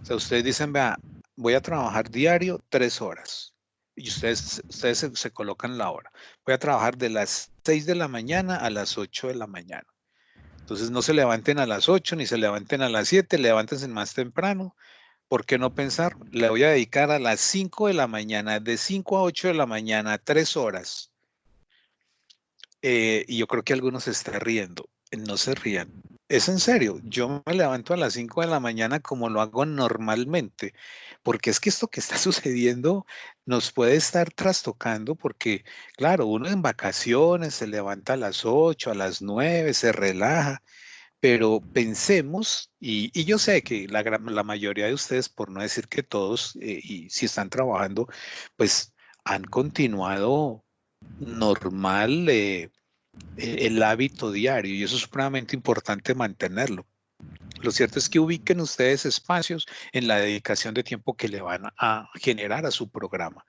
O sea, ustedes dicen, vea, voy a trabajar diario 3 horas. Y ustedes se colocan la hora. Voy a trabajar de las 6 de la mañana a las 8 de la mañana. Entonces no se levanten a las 8 ni se levanten a las 7, levántense más temprano. ¿Por qué no pensar? Le voy a dedicar a las 5 de la mañana, de 5 a 8 de la mañana, 3 horas. Y yo creo que algunos se están riendo. No se rían. Es en serio. Yo me levanto a las 5 de la mañana como lo hago normalmente, porque es que esto que está sucediendo nos puede estar trastocando porque, claro, uno en vacaciones se levanta a las 8, a las 9, se relaja, pero pensemos, y yo sé que la mayoría de ustedes, por no decir que todos, y si están trabajando, pues han continuado normal el hábito diario y eso es supremamente importante mantenerlo. Lo cierto es que ubiquen ustedes espacios en la dedicación de tiempo que le van a generar a su programa.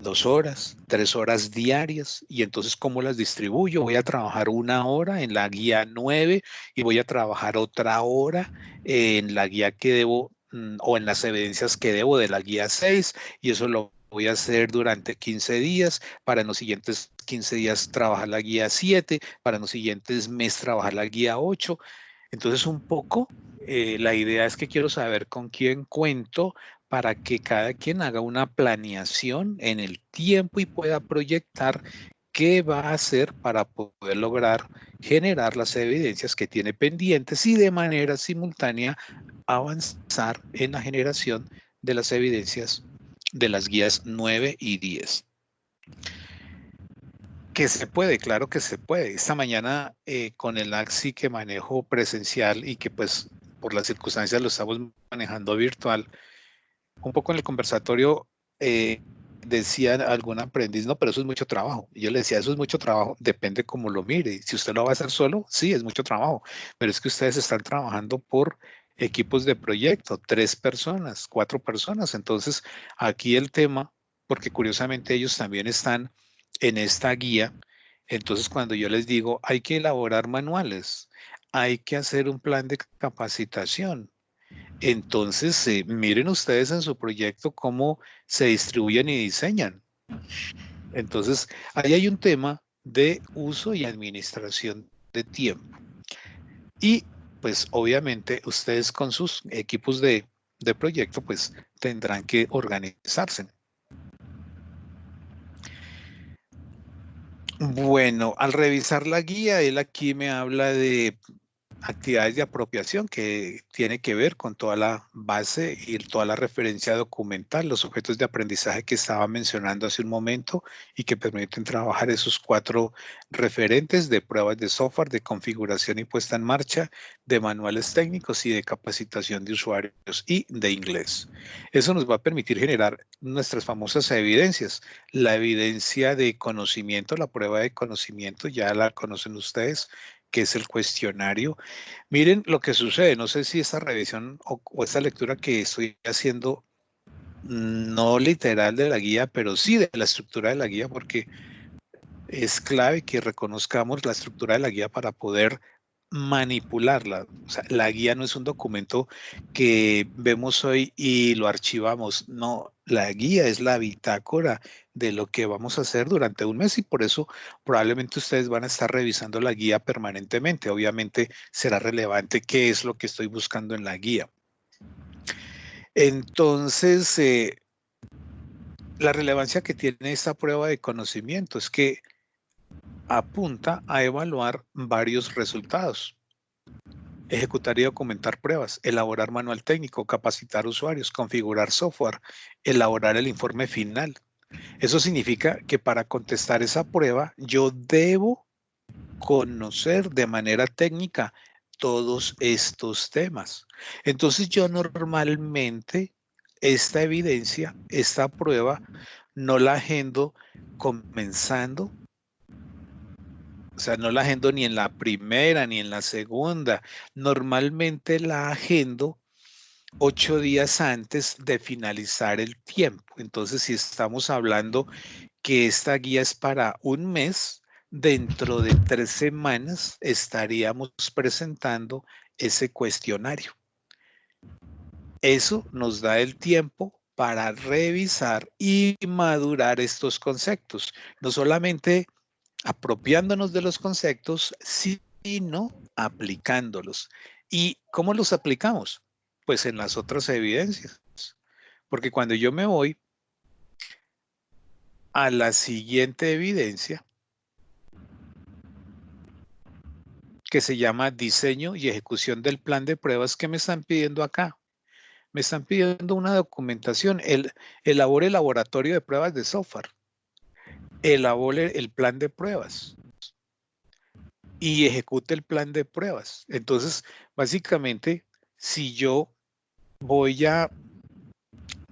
2 horas, 3 horas diarias y entonces ¿cómo las distribuyo? Voy a trabajar una hora en la guía 9 y voy a trabajar otra hora en la guía que debo o en las evidencias que debo de la guía 6 y eso lo voy a hacer durante 15 días, para en los siguientes 15 días trabajar la guía 7, para en los siguientes meses trabajar la guía 8. Entonces un poco la idea es que quiero saber con quién cuento para que cada quien haga una planeación en el tiempo y pueda proyectar qué va a hacer para poder lograr generar las evidencias que tiene pendientes y de manera simultánea avanzar en la generación de las evidencias de las guías 9 y 10. Que se puede, claro que se puede. Esta mañana con el AXI que manejo presencial y que pues por las circunstancias lo estamos manejando virtual, un poco en el conversatorio decía algún aprendiz, no, pero eso es mucho trabajo. Y yo le decía, eso es mucho trabajo, depende cómo lo mire. Si usted lo va a hacer solo, sí, es mucho trabajo, pero es que ustedes están trabajando por equipos de proyecto, 3 personas, 4 personas. Entonces, aquí el tema, porque curiosamente ellos también están en esta guía, entonces cuando yo les digo, hay que elaborar manuales, hay que hacer un plan de capacitación, entonces, miren ustedes en su proyecto cómo se distribuyen y diseñan. Entonces, ahí hay un tema de uso y administración de tiempo. Y pues obviamente ustedes con sus equipos de proyecto pues tendrán que organizarse. Bueno, al revisar la guía, él aquí me habla de actividades de apropiación que tiene que ver con toda la base y toda la referencia documental, los objetos de aprendizaje que estaba mencionando hace un momento y que permiten trabajar esos 4 referentes de pruebas de software, de configuración y puesta en marcha, de manuales técnicos y de capacitación de usuarios y de inglés. Eso nos va a permitir generar nuestras famosas evidencias. La evidencia de conocimiento, la prueba de conocimiento, ya la conocen ustedes, que es el cuestionario. Miren lo que sucede, no sé si esta revisión o esta lectura que estoy haciendo, no literal de la guía, pero sí de la estructura de la guía, porque es clave que reconozcamos la estructura de la guía para poder manipularla. O sea, la guía no es un documento que vemos hoy y lo archivamos. No, la guía es la bitácora de lo que vamos a hacer durante un mes y por eso probablemente ustedes van a estar revisando la guía permanentemente. Obviamente será relevante qué es lo que estoy buscando en la guía. Entonces, la relevancia que tiene esta prueba de conocimiento es que apunta a evaluar varios resultados. Ejecutar y documentar pruebas, elaborar manual técnico, capacitar usuarios, configurar software, elaborar el informe final. Eso significa que para contestar esa prueba yo debo conocer de manera técnica todos estos temas. Entonces yo normalmente esta evidencia, esta prueba, no la agendo comenzando. O sea, no la agendo ni en la primera ni en la segunda. Normalmente la agendo 8 días antes de finalizar el tiempo. Entonces, si estamos hablando que esta guía es para un mes, dentro de 3 semanas estaríamos presentando ese cuestionario. Eso nos da el tiempo para revisar y madurar estos conceptos. No solamente apropiándonos de los conceptos, sino aplicándolos. ¿Y cómo los aplicamos? Pues en las otras evidencias. Porque cuando yo me voy a la siguiente evidencia, que se llama diseño y ejecución del plan de pruebas, ¿qué me están pidiendo acá? Me están pidiendo una documentación. Elabore el laboratorio de pruebas de software. Elabore el plan de pruebas. Y ejecute el plan de pruebas. Entonces, básicamente, si yo voy a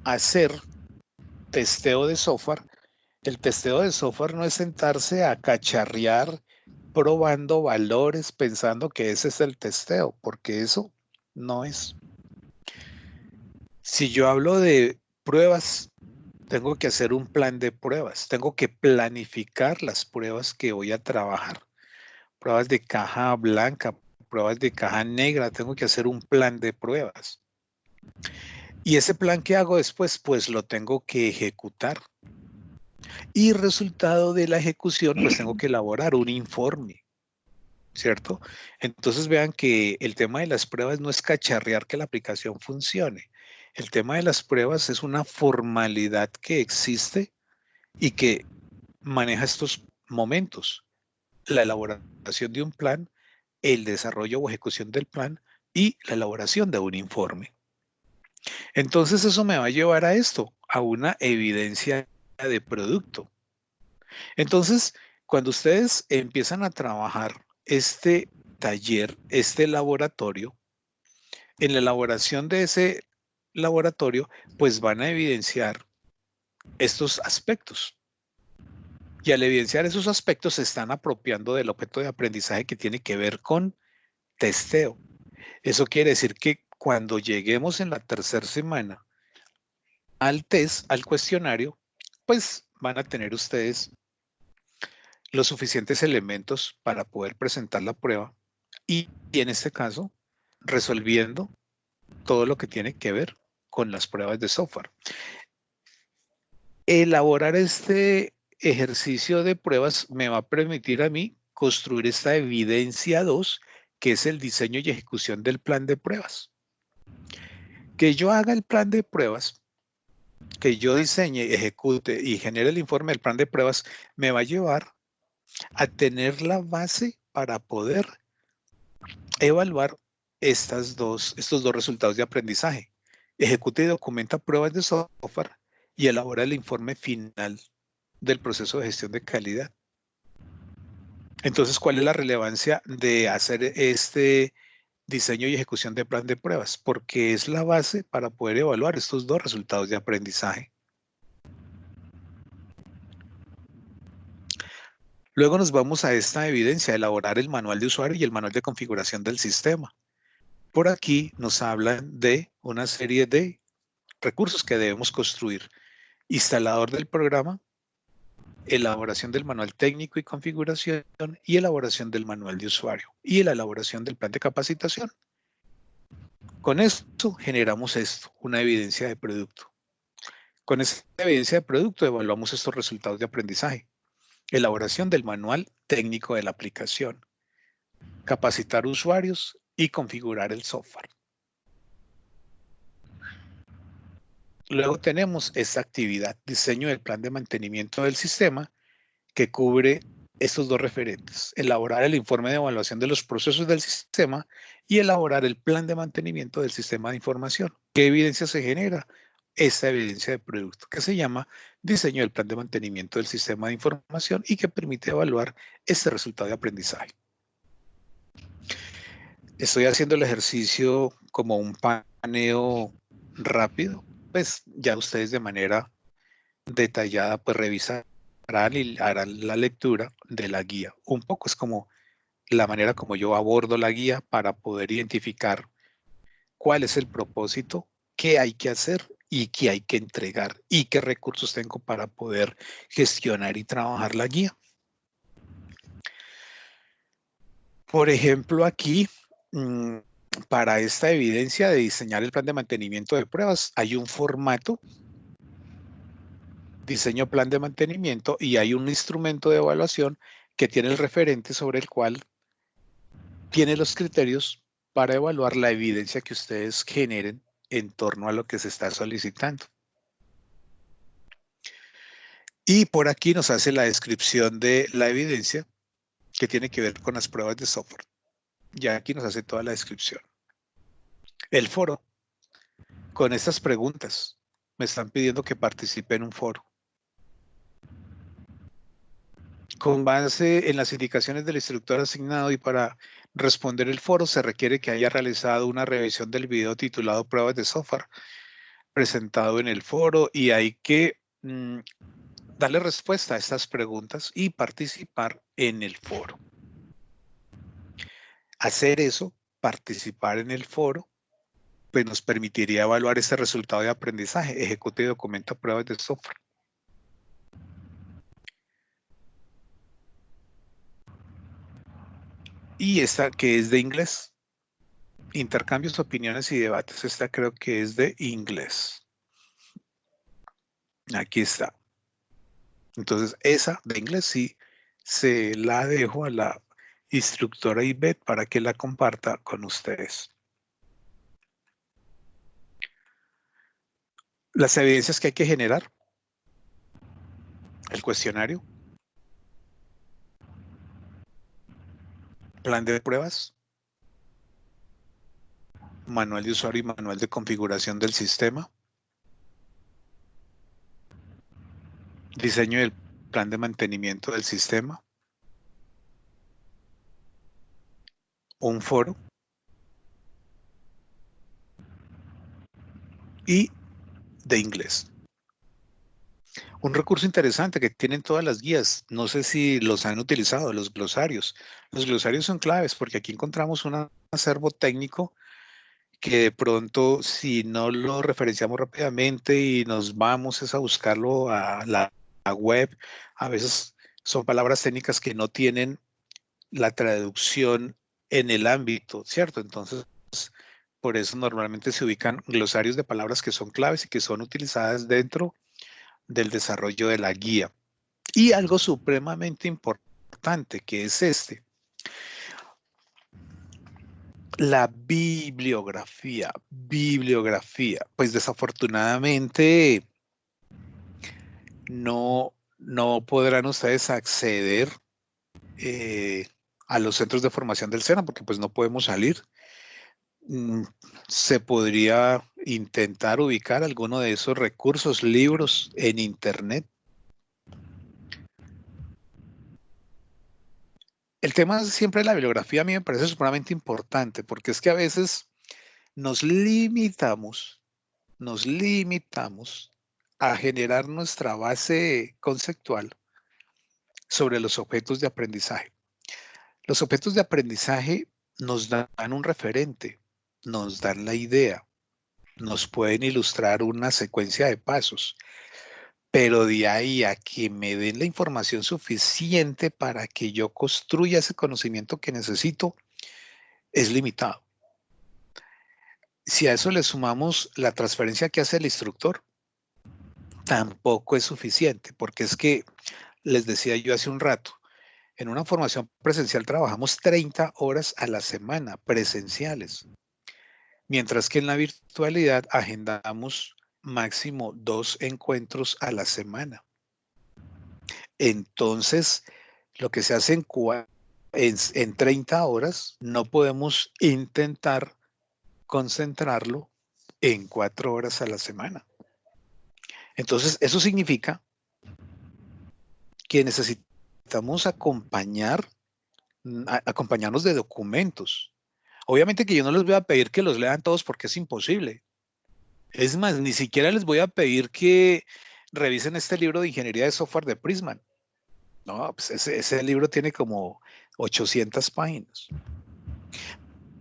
hacer testeo de software, el testeo de software no es sentarse a cacharrear probando valores pensando que ese es el testeo, porque eso no es. Si yo hablo de pruebas, tengo que hacer un plan de pruebas, tengo que planificar las pruebas que voy a trabajar. Pruebas de caja blanca, pruebas de caja negra, tengo que hacer un plan de pruebas. Y ese plan que hago después, pues lo tengo que ejecutar. Y resultado de la ejecución, pues tengo que elaborar un informe, ¿cierto? Entonces vean que el tema de las pruebas no es cacharrear que la aplicación funcione. El tema de las pruebas es una formalidad que existe y que maneja estos momentos. La elaboración de un plan, el desarrollo o ejecución del plan y la elaboración de un informe. Entonces eso me va a llevar a esto, a una evidencia de producto. Entonces, cuando ustedes empiezan a trabajar este taller, este laboratorio, en la elaboración de ese laboratorio, pues van a evidenciar estos aspectos. Y al evidenciar esos aspectos se están apropiando del objeto de aprendizaje que tiene que ver con testeo. Eso quiere decir que cuando lleguemos en la tercera semana al test, al cuestionario, pues van a tener ustedes los suficientes elementos para poder presentar la prueba y en este caso, resolviendo todo lo que tiene que ver con las pruebas de software. Elaborar este ejercicio de pruebas me va a permitir a mí construir esta evidencia 2, que es el diseño y ejecución del plan de pruebas. Que yo haga el plan de pruebas, que yo diseñe, ejecute y genere el informe del plan de pruebas, me va a llevar a tener la base para poder evaluar estos dos resultados de aprendizaje. Ejecuta y documenta pruebas de software y elabora el informe final del proceso de gestión de calidad. Entonces, ¿cuál es la relevancia de hacer este diseño y ejecución de plan de pruebas? Porque es la base para poder evaluar estos dos resultados de aprendizaje. Luego nos vamos a esta evidencia, elaborar el manual de usuario y el manual de configuración del sistema. Por aquí nos hablan de una serie de recursos que debemos construir. Instalador del programa, elaboración del manual técnico y configuración y elaboración del manual de usuario y la elaboración del plan de capacitación. Con esto generamos esto, una evidencia de producto. Con esta evidencia de producto evaluamos estos resultados de aprendizaje. Elaboración del manual técnico de la aplicación. Capacitar usuarios y configurar el software. Luego tenemos esta actividad, diseño del plan de mantenimiento del sistema, que cubre estos dos referentes, elaborar el informe de evaluación de los procesos del sistema y elaborar el plan de mantenimiento del sistema de información. ¿Qué evidencia se genera? Esta evidencia de producto, que se llama diseño del plan de mantenimiento del sistema de información y que permite evaluar este resultado de aprendizaje. Estoy haciendo el ejercicio como un paneo rápido, pues ya ustedes de manera detallada pues revisarán y harán la lectura de la guía. Un poco es como la manera como yo abordo la guía para poder identificar cuál es el propósito, qué hay que hacer y qué hay que entregar y qué recursos tengo para poder gestionar y trabajar la guía. Por ejemplo, aquí, para esta evidencia de diseñar el plan de mantenimiento de pruebas, hay un formato, diseño plan de mantenimiento, y hay un instrumento de evaluación que tiene el referente sobre el cual tiene los criterios para evaluar la evidencia que ustedes generen en torno a lo que se está solicitando. Y por aquí nos hace la descripción de la evidencia que tiene que ver con las pruebas de software. Ya aquí nos hace toda la descripción. El foro. Con estas preguntas me están pidiendo que participe en un foro. Con base en las indicaciones del instructor asignado y para responder el foro se requiere que haya realizado una revisión del video titulado Pruebas de Software presentado en el foro y hay que darle respuesta a estas preguntas y participar en el foro. Hacer eso, participar en el foro, pues nos permitiría evaluar este resultado de aprendizaje. Ejecute y documenta pruebas de software. Y esta que es de inglés. Intercambios, opiniones y debates. Esta creo que es de inglés. Aquí está. Entonces, esa de inglés sí se la dejo a la instructora Ivette para que la comparta con ustedes. Las evidencias que hay que generar. El cuestionario. Plan de pruebas. Manual de usuario y manual de configuración del sistema. Diseño del plan de mantenimiento del sistema. Un foro. Y de inglés. Un recurso interesante que tienen todas las guías, no sé si los han utilizado, los glosarios. Los glosarios son claves porque aquí encontramos un acervo técnico que de pronto si no lo referenciamos rápidamente y nos vamos es a buscarlo a la web, a veces son palabras técnicas que no tienen la traducción en el ámbito, ¿cierto? Entonces, por eso normalmente se ubican glosarios de palabras que son claves y que son utilizadas dentro del desarrollo de la guía. Y algo supremamente importante que es la bibliografía. Pues desafortunadamente no podrán ustedes acceder a los centros de formación del SENA porque pues no podemos salir. Se podría intentar ubicar alguno de esos recursos, libros en internet. El tema siempre de la bibliografía a mí me parece supremamente importante porque es que a veces nos limitamos a generar nuestra base conceptual sobre los objetos de aprendizaje. Los objetos de aprendizaje nos dan un referente, nos dan la idea, nos pueden ilustrar una secuencia de pasos, pero de ahí a que me den la información suficiente para que yo construya ese conocimiento que necesito, es limitado. Si a eso le sumamos la transferencia que hace el instructor, tampoco es suficiente, porque es que, les decía yo hace un rato, en una formación presencial trabajamos 30 horas a la semana presenciales, mientras que en la virtualidad agendamos máximo 2 encuentros a la semana. Entonces, lo que se hace en 30 horas, no podemos intentar concentrarlo en 4 horas a la semana. Entonces, eso significa que necesitamos acompañarnos de documentos. Obviamente que yo no les voy a pedir que los lean todos porque es imposible. Es más, ni siquiera les voy a pedir que revisen este libro de ingeniería de software de Prisma. No, pues ese libro tiene como 800 páginas.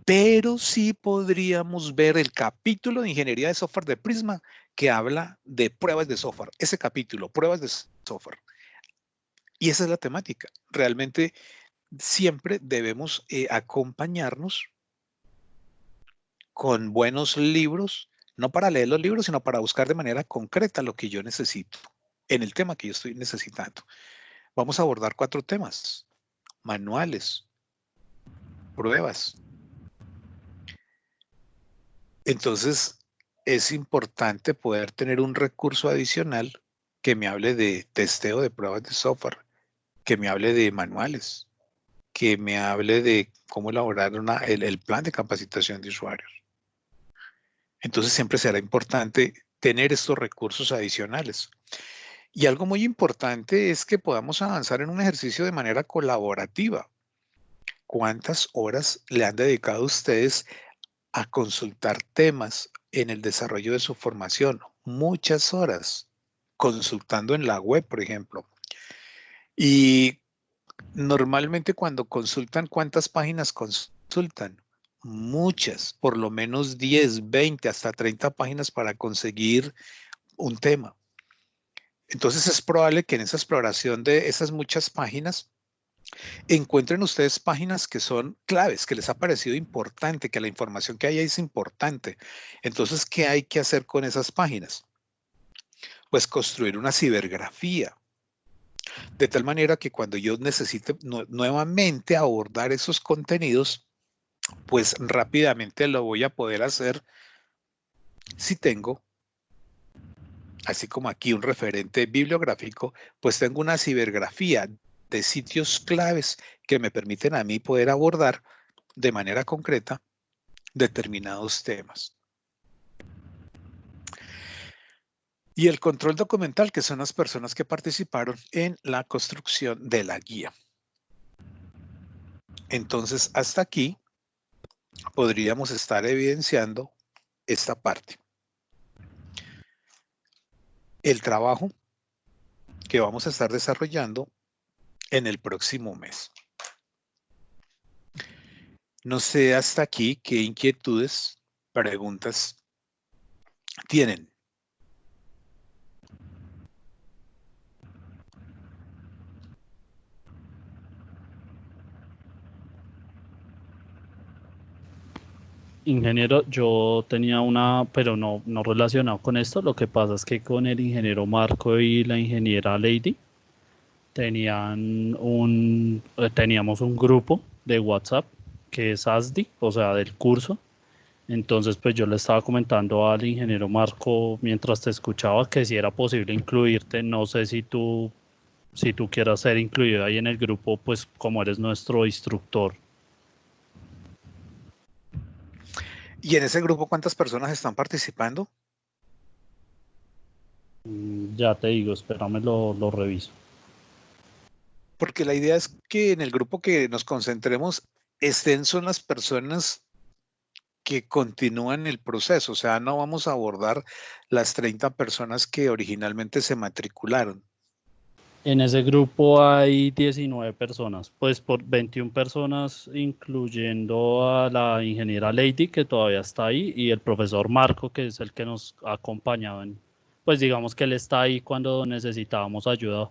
Pero sí podríamos ver el capítulo de ingeniería de software de Prisma que habla de pruebas de software. Ese capítulo, pruebas de software. Y esa es la temática. Realmente siempre debemos acompañarnos con buenos libros, no para leer los libros, sino para buscar de manera concreta lo que yo necesito en el tema que yo estoy necesitando. Vamos a abordar 4 temas: manuales, pruebas. Entonces, es importante poder tener un recurso adicional que me hable de testeo de pruebas de software, que me hable de manuales, que me hable de cómo elaborar el plan de capacitación de usuarios. Entonces, siempre será importante tener estos recursos adicionales. Y algo muy importante es que podamos avanzar en un ejercicio de manera colaborativa. ¿Cuántas horas le han dedicado ustedes a consultar temas en el desarrollo de su formación? Muchas horas, consultando en la web, por ejemplo. Y normalmente cuando consultan, ¿cuántas páginas consultan? Muchas, por lo menos 10, 20, hasta 30 páginas para conseguir un tema. Entonces es probable que en esa exploración de esas muchas páginas encuentren ustedes páginas que son claves, que les ha parecido importante, que la información que hay ahí es importante. Entonces, ¿qué hay que hacer con esas páginas? Pues construir una cibergrafía, de tal manera que cuando yo necesite nuevamente abordar esos contenidos, pues rápidamente lo voy a poder hacer si tengo, así como aquí un referente bibliográfico, pues tengo una cibergrafía de sitios claves que me permiten a mí poder abordar de manera concreta determinados temas. Y el control documental, que son las personas que participaron en la construcción de la guía. Entonces, hasta aquí podríamos estar evidenciando esta parte. El trabajo que vamos a estar desarrollando en el próximo mes. No sé hasta aquí qué inquietudes, preguntas tienen. Ingeniero, yo tenía una, pero no relacionado con esto. Lo que pasa es que con el ingeniero Marco y la ingeniera Lady teníamos un grupo de WhatsApp que es ASDI, o sea, del curso. Entonces, pues yo le estaba comentando al ingeniero Marco mientras te escuchaba que si era posible incluirte. No sé si tú quieras ser incluido ahí en el grupo, pues como eres nuestro instructor. ¿Y en ese grupo cuántas personas están participando? Ya te digo, espérame, lo reviso. Porque la idea es que en el grupo que nos concentremos son las personas que continúan el proceso. O sea, no vamos a abordar las 30 personas que originalmente se matricularon. En ese grupo hay 19 personas, pues por 21 personas, incluyendo a la ingeniera Lady, que todavía está ahí, y el profesor Marco, que es el que nos ha acompañado pues digamos que él está ahí cuando necesitábamos ayuda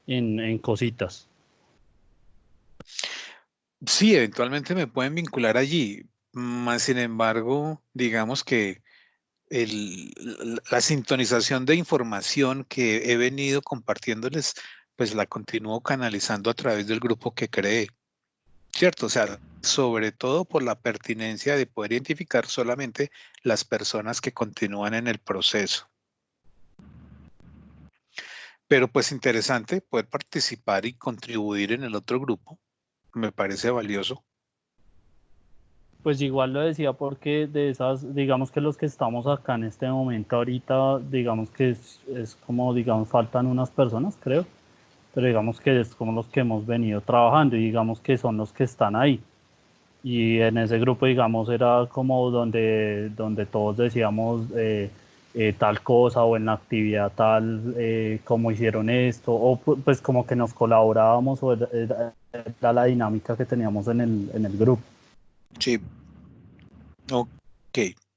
en cositas. Sí, eventualmente me pueden vincular allí, más sin embargo, digamos que la sintonización de información que he venido compartiéndoles, pues la continúo canalizando a través del grupo que creé, ¿cierto? O sea, sobre todo por la pertinencia de poder identificar solamente las personas que continúan en el proceso. Pero pues interesante poder participar y contribuir en el otro grupo, me parece valioso. Pues igual lo decía porque de esas, digamos que los que estamos acá en este momento ahorita, digamos que es como, digamos, faltan unas personas, creo, pero digamos que es como los que hemos venido trabajando y digamos que son los que están ahí. Y en ese grupo, digamos, era como donde todos decíamos tal cosa o en la actividad tal, cómo hicieron esto, o pues como que nos colaborábamos o era la dinámica que teníamos en el grupo. Sí, ok,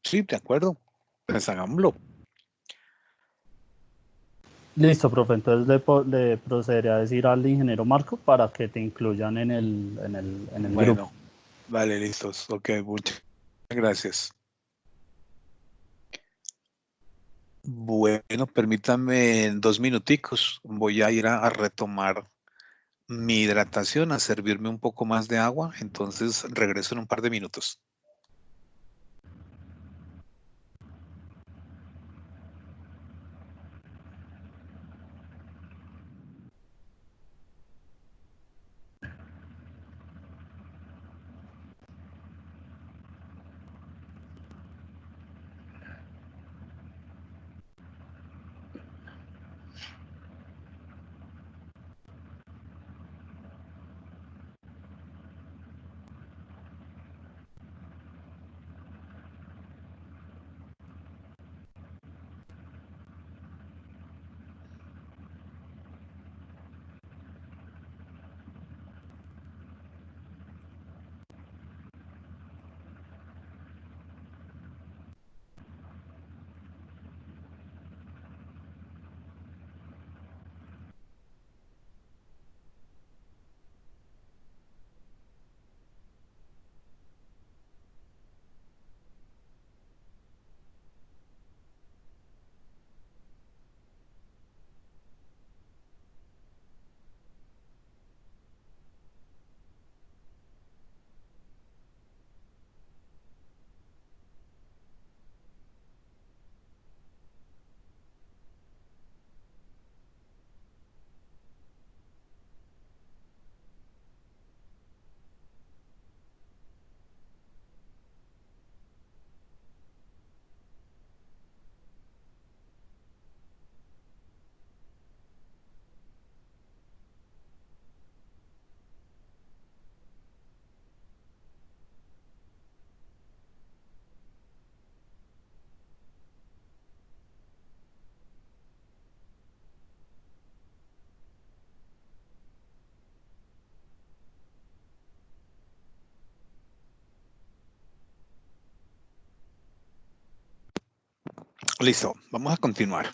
sí, de acuerdo, pues hagámoslo. Listo, profe, entonces le procederé a decir al ingeniero Marco para que te incluyan en el grupo. Bueno, vale, listos. Ok, muchas gracias. Bueno, permítame 2 minuticos. Voy a ir a retomar mi hidratación, a servirme un poco más de agua. Entonces regreso en un par de minutos. Listo, vamos a continuar.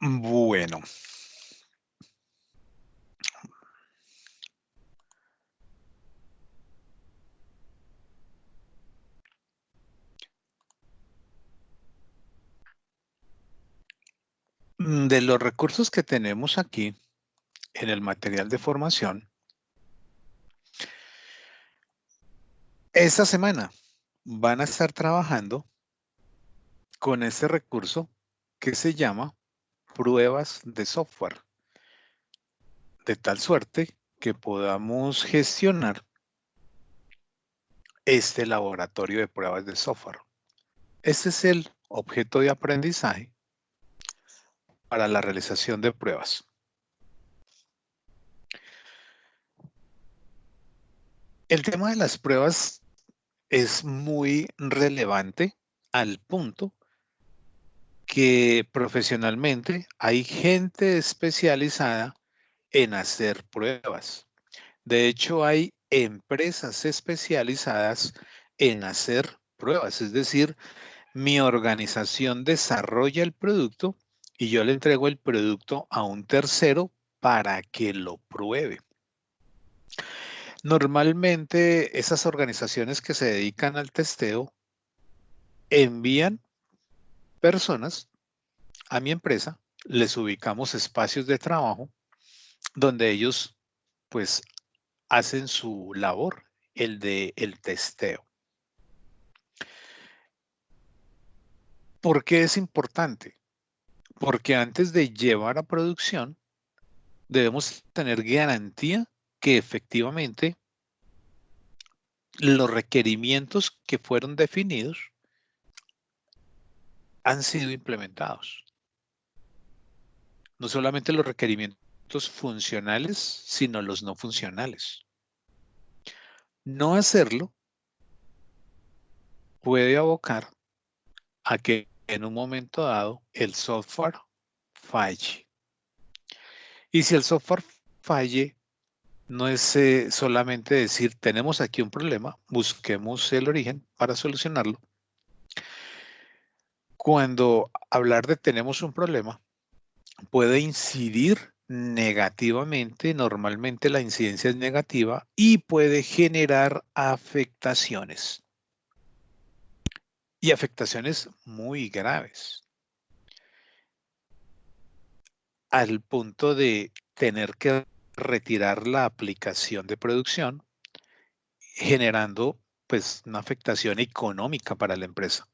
Bueno. De los recursos que tenemos aquí en el material de formación, esta semana van a estar trabajando con este recurso que se llama pruebas de software, de tal suerte que podamos gestionar este laboratorio de pruebas de software. Este es el objeto de aprendizaje para la realización de pruebas. El tema de las pruebas es muy relevante al punto que profesionalmente hay gente especializada en hacer pruebas. De hecho, hay empresas especializadas en hacer pruebas, es decir, mi organización desarrolla el producto y yo le entrego el producto a un tercero para que lo pruebe. Normalmente esas organizaciones que se dedican al testeo envían personas a mi empresa, les ubicamos espacios de trabajo donde ellos pues hacen su labor, el de el testeo. ¿Por qué es importante? Porque antes de llevar a producción debemos tener garantía que efectivamente los requerimientos que fueron definidos han sido implementados. No solamente los requerimientos funcionales, sino los no funcionales. No hacerlo puede abocar a que en un momento dado el software falle. Y si el software falle, no es solamente decir, tenemos aquí un problema, busquemos el origen para solucionarlo. Cuando hablar de tenemos un problema, puede incidir negativamente, normalmente la incidencia es negativa y puede generar afectaciones. Y afectaciones muy graves. Al punto de tener que retirar la aplicación de producción, generando pues una afectación económica para la empresa.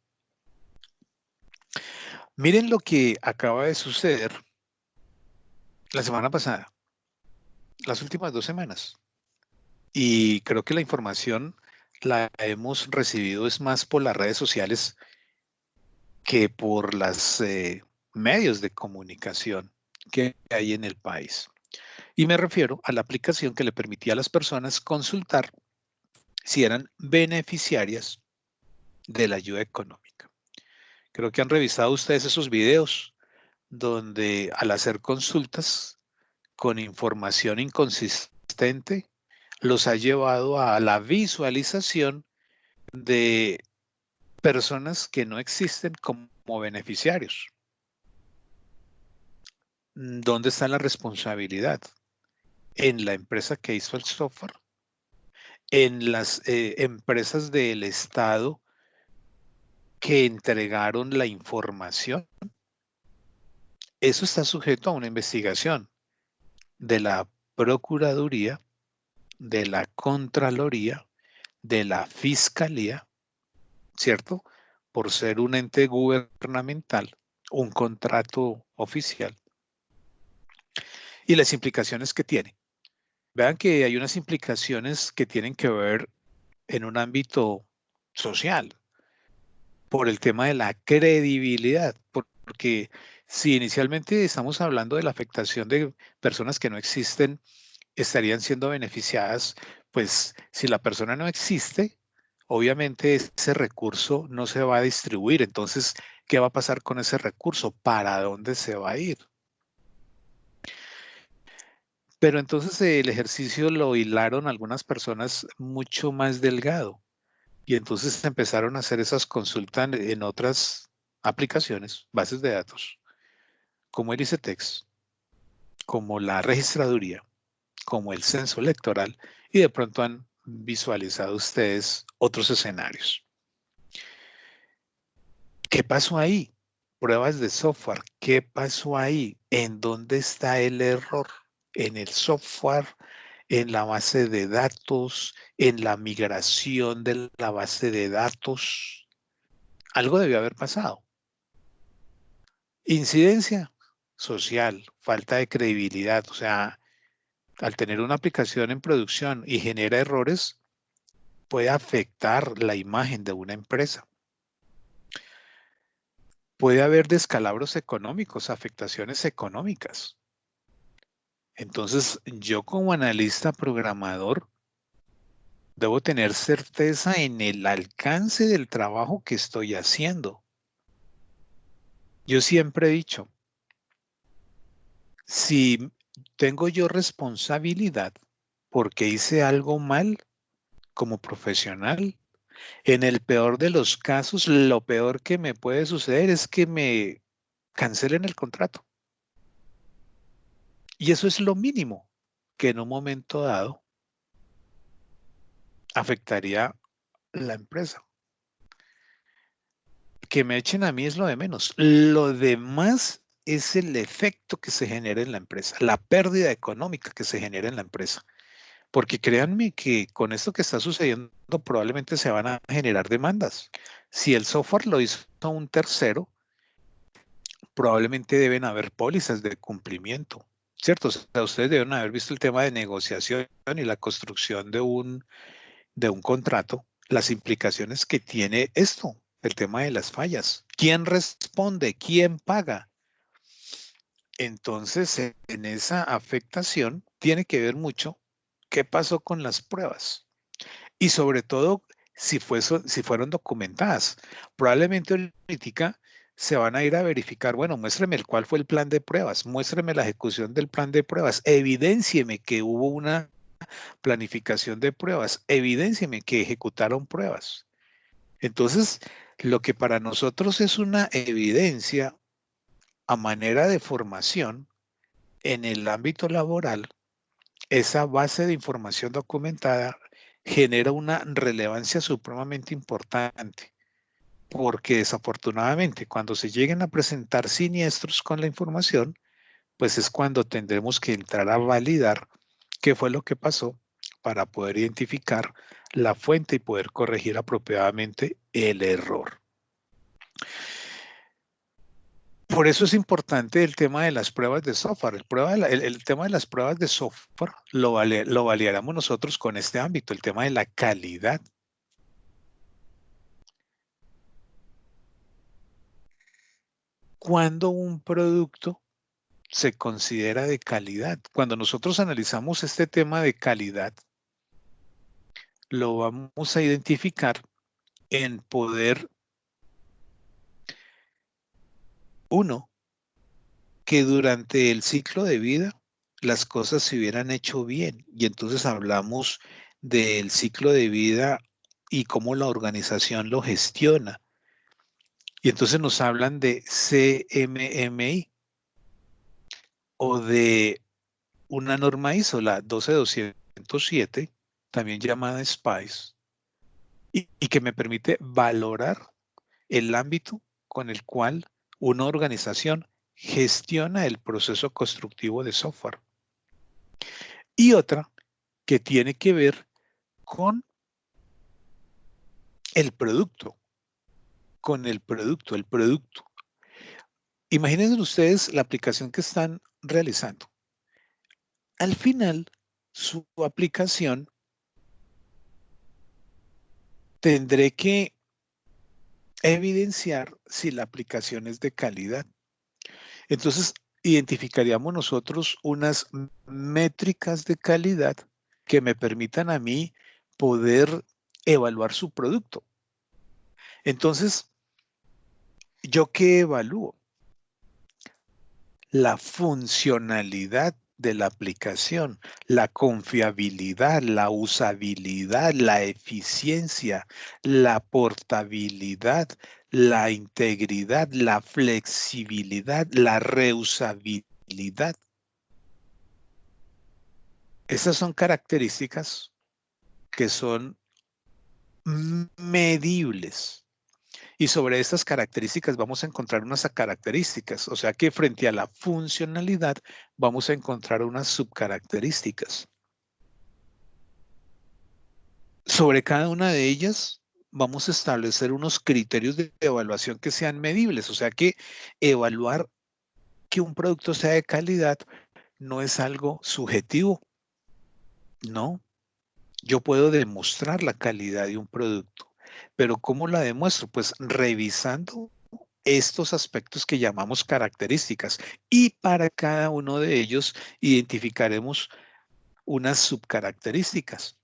Miren lo que acaba de suceder la semana pasada, las últimas 2 semanas. Y creo que la información la hemos recibido es más por las redes sociales que por los medios de comunicación que hay en el país. Y me refiero a la aplicación que le permitía a las personas consultar si eran beneficiarias de la ayuda económica. Creo que han revisado ustedes esos videos donde al hacer consultas con información inconsistente los ha llevado a la visualización de personas que no existen como beneficiarios. ¿Dónde está la responsabilidad? ¿En la empresa que hizo el software? ¿En las empresas del Estado que entregaron la información? Eso está sujeto a una investigación de la Procuraduría, de la Contraloría, de la Fiscalía, ¿cierto? Por ser un ente gubernamental, un contrato oficial y las implicaciones que tiene. Vean que hay unas implicaciones que tienen que ver en un ámbito social por el tema de la credibilidad, porque si inicialmente estamos hablando de la afectación de personas que no existen, estarían siendo beneficiadas, pues si la persona no existe, obviamente ese recurso no se va a distribuir. Entonces, ¿qué va a pasar con ese recurso? ¿Para dónde se va a ir? Pero entonces el ejercicio lo hilaron algunas personas mucho más delgado. Y entonces empezaron a hacer esas consultas en otras aplicaciones, bases de datos, como el ICETEX, como la registraduría, como el censo electoral, y de pronto han visualizado ustedes otros escenarios. ¿Qué pasó ahí? Pruebas de software. ¿Qué pasó ahí? ¿En dónde está el error? ¿En el software? ¿En la base de datos? ¿En la migración de la base de datos? Algo debió haber pasado. Incidencia social, falta de credibilidad. O sea, al tener una aplicación en producción y genera errores, puede afectar la imagen de una empresa. Puede haber descalabros económicos, afectaciones económicas. Entonces, yo como analista programador debo tener certeza en el alcance del trabajo que estoy haciendo. Yo siempre he dicho, si tengo yo responsabilidad porque hice algo mal como profesional, en el peor de los casos, lo peor que me puede suceder es que me cancelen el contrato. Y eso es lo mínimo que en un momento dado afectaría la empresa. Que me echen a mí es lo de menos. Lo demás es el efecto que se genera en la empresa, la pérdida económica que se genera en la empresa. Porque créanme que con esto que está sucediendo probablemente se van a generar demandas. Si el software lo hizo un tercero, probablemente deben haber pólizas de cumplimiento, ¿cierto? O sea, ustedes deben haber visto el tema de negociación y la construcción de un contrato, las implicaciones que tiene esto, el tema de las fallas. ¿Quién responde? ¿Quién paga? Entonces, en esa afectación tiene que ver mucho qué pasó con las pruebas y sobre todo si fueron documentadas. Probablemente ahorita se van a ir a verificar, bueno, muéstreme cuál fue el plan de pruebas, muéstreme la ejecución del plan de pruebas, evidéncieme que hubo una planificación de pruebas, evidéncieme que ejecutaron pruebas. Entonces, lo que para nosotros es una evidencia a manera de formación en el ámbito laboral, esa base de información documentada genera una relevancia supremamente importante, porque desafortunadamente cuando se lleguen a presentar siniestros con la información, pues es cuando tendremos que entrar a validar qué fue lo que pasó para poder identificar la fuente y poder corregir apropiadamente el error. Por eso es importante el tema de las pruebas de software. El tema de las pruebas de software lo validaremos nosotros con este ámbito, el tema de la calidad. Cuando un producto se considera de calidad. Cuando nosotros analizamos este tema de calidad, lo vamos a identificar en poder, uno, que durante el ciclo de vida las cosas se hubieran hecho bien. Y entonces hablamos del ciclo de vida y cómo la organización lo gestiona. Y entonces nos hablan de CMMI o de una norma ISO, la 12207, también llamada SPICE, y que me permite valorar el ámbito con el cual una organización gestiona el proceso constructivo de software. Y otra que tiene que ver con el producto, el producto. Imaginen ustedes la aplicación que están realizando. Al final, su aplicación tendré que evidenciar si la aplicación es de calidad. Entonces, identificaríamos nosotros unas métricas de calidad que me permitan a mí poder evaluar su producto. Entonces, ¿yo qué evalúo? La funcionalidad de la aplicación, la confiabilidad, la usabilidad, la eficiencia, la portabilidad, la integridad, la flexibilidad, la reusabilidad. Esas son características que son medibles. Y sobre estas características vamos a encontrar unas características. O sea que frente a la funcionalidad vamos a encontrar unas subcaracterísticas. Sobre cada una de ellas vamos a establecer unos criterios de evaluación que sean medibles. O sea que evaluar que un producto sea de calidad no es algo subjetivo. No. Yo puedo demostrar la calidad de un producto. Pero ¿cómo la demuestro? Pues revisando estos aspectos que llamamos características, y para cada uno de ellos identificaremos unas subcaracterísticas.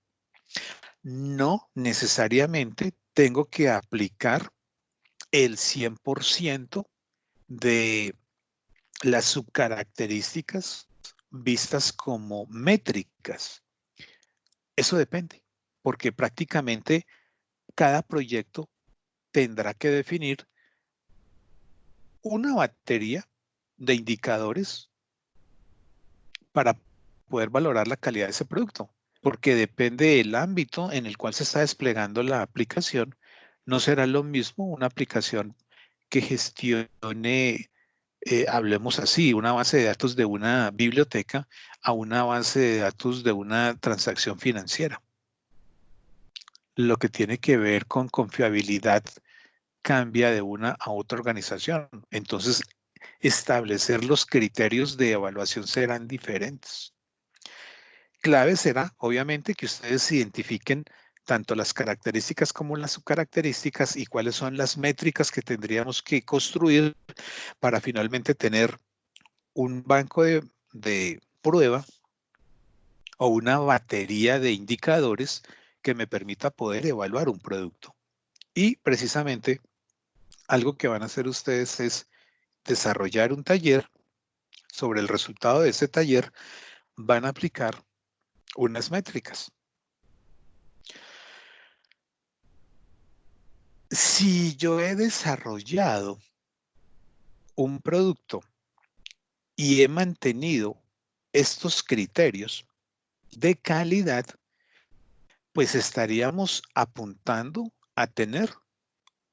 No necesariamente tengo que aplicar el 100% de las subcaracterísticas vistas como métricas. Eso depende, porque prácticamente cada proyecto tendrá que definir una batería de indicadores para poder valorar la calidad de ese producto, porque depende del ámbito en el cual se está desplegando la aplicación. No será lo mismo una aplicación que gestione, hablemos así, una base de datos de una biblioteca a una base de datos de una transacción financiera. Lo que tiene que ver con confiabilidad cambia de una a otra organización. Entonces, establecer los criterios de evaluación serán diferentes. Clave será, obviamente, que ustedes identifiquen tanto las características como las subcaracterísticas y cuáles son las métricas que tendríamos que construir para finalmente tener un banco de prueba o una batería de indicadores que me permita poder evaluar un producto. Y precisamente algo que van a hacer ustedes es desarrollar un taller. Sobre el resultado de ese taller van a aplicar unas métricas. Si yo he desarrollado un producto y he mantenido estos criterios de calidad, pues estaríamos apuntando a tener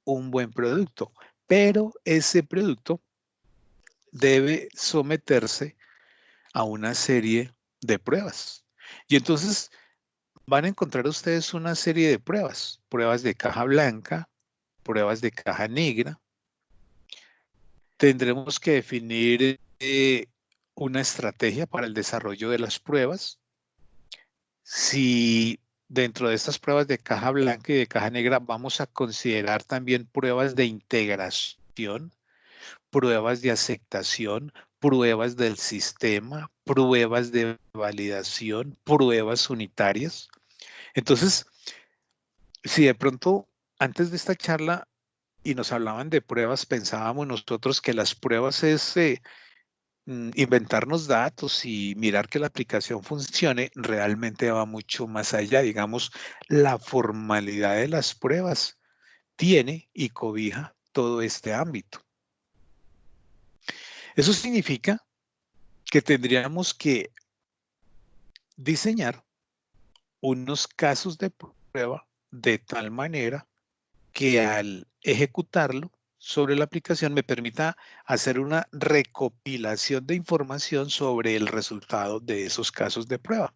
un buen producto, pero ese producto debe someterse a una serie de pruebas. Y entonces van a encontrar ustedes una serie de pruebas, pruebas de caja blanca, pruebas de caja negra. Tendremos que definir una estrategia para el desarrollo de las pruebas. Si dentro de estas pruebas de caja blanca y de caja negra vamos a considerar también pruebas de integración, pruebas de aceptación, pruebas del sistema, pruebas de validación, pruebas unitarias. Entonces, si de pronto antes de esta charla y nos hablaban de pruebas, pensábamos nosotros que las pruebas es inventarnos datos y mirar que la aplicación funcione, realmente va mucho más allá. Digamos, la formalidad de las pruebas tiene y cobija todo este ámbito. Eso significa que tendríamos que diseñar unos casos de prueba de tal manera que al ejecutarlo sobre la aplicación me permita hacer una recopilación de información sobre el resultado de esos casos de prueba.